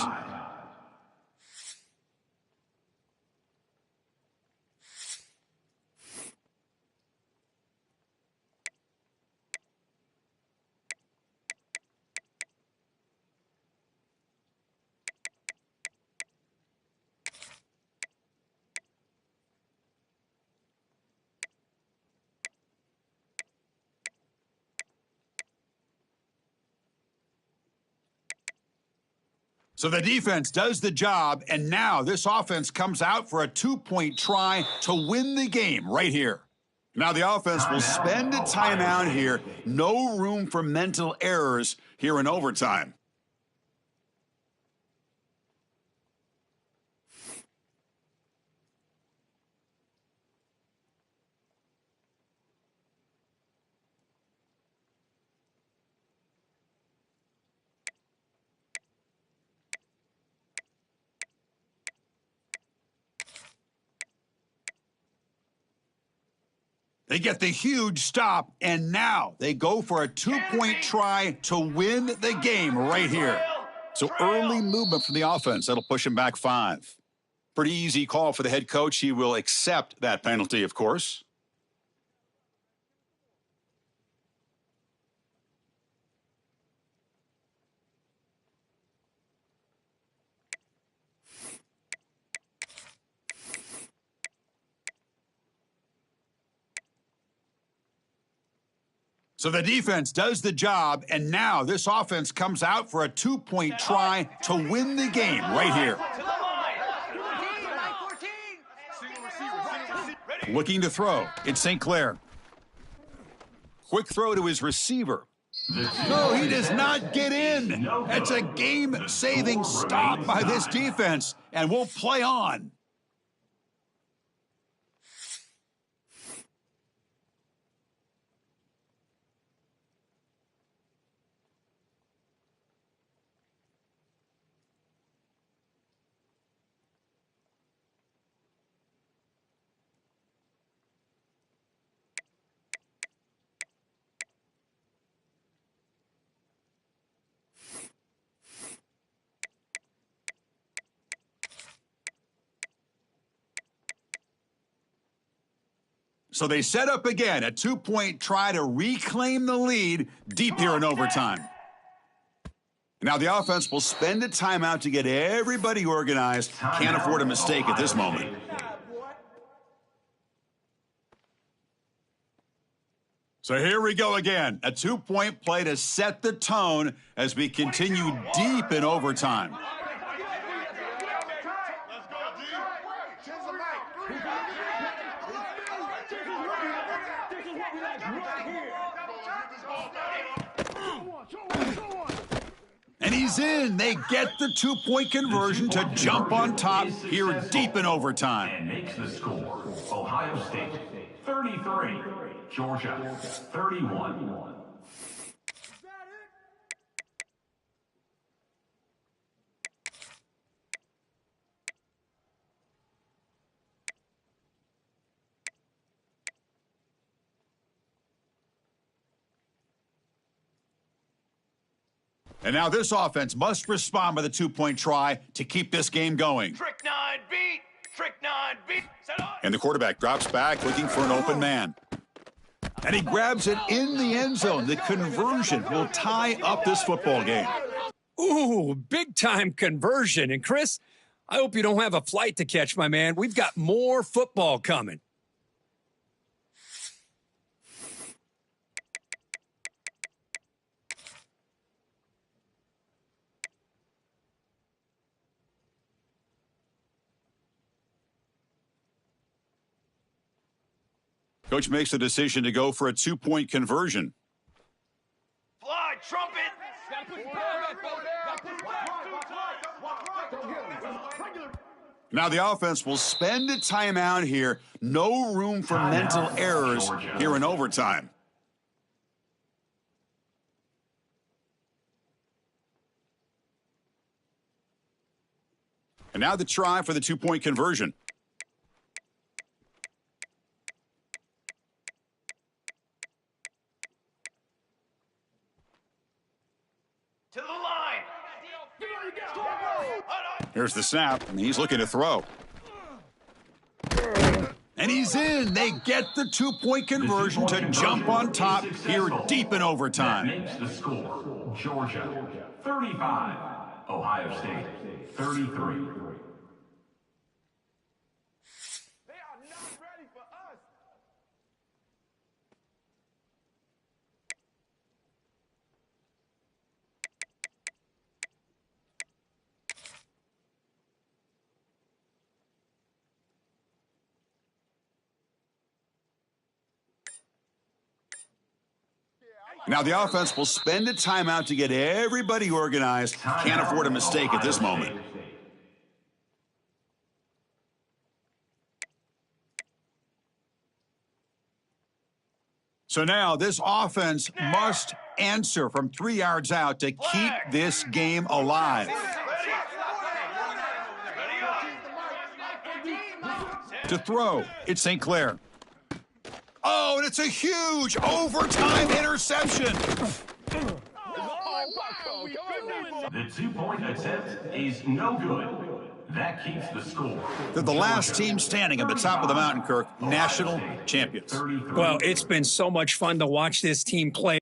So the defense does the job, and now this offense comes out for a two-point try to win the game right here. Now the offense will spend a timeout here. No room for mental errors here in overtime. They get the huge stop, and now they go for a two-point try to win the game right here. So early movement from the offense. That'll push him back 5. Pretty easy call for the head coach. He will accept that penalty, of course. So the defense does the job, and now this offense comes out for a two-point try to win the game right here. Looking to throw. It's St. Clair. Quick throw to his receiver. No, he does not get in. That's a game-saving stop by this defense, and we'll play on. So they set up again, a 2-point try to reclaim the lead deep here in overtime. Now the offense will spend a timeout to get everybody organized. Can't afford a mistake at this moment. So here we go again, a 2-point play to set the tone as we continue deep in overtime. And he's in. They get the 2-point conversion to jump on top here deep in overtime.
And makes the score. Ohio State 33, Georgia 31.
And now this offense must respond with a 2-point try to keep this game going.
Trick 9 beat. Trick 9 beat. Set on.
And the quarterback drops back looking for an open man. And he grabs it in the end zone. The conversion will tie up this football game.
Ooh, big-time conversion. And, Chris, I hope you don't have a flight to catch, my man. We've got more football coming.
Coach makes the decision to go for a 2-point conversion.
Fly, trumpet.
Now the offense will spend a timeout here. No room for mental errors here in overtime. And now the try for the 2-point conversion.
To the line.
Here's the snap, and he's looking to throw. And he's in. They get the 2-point conversion to jump on top here deep in overtime.
That makes the score. Georgia 35, Ohio State 33.
They are not ready for us.
Now the offense will spend a timeout to get everybody organized. Can't afford a mistake at this moment. So now this offense must answer from 3 yards out to keep this game alive. To throw, it's St. Clair. Oh, and it's a huge overtime interception.
The 2-point attempt is no good. That keeps the score.
They're the last team standing at the top of the mountain, Kirk. National champions.
Well, it's been so much fun to watch this team play.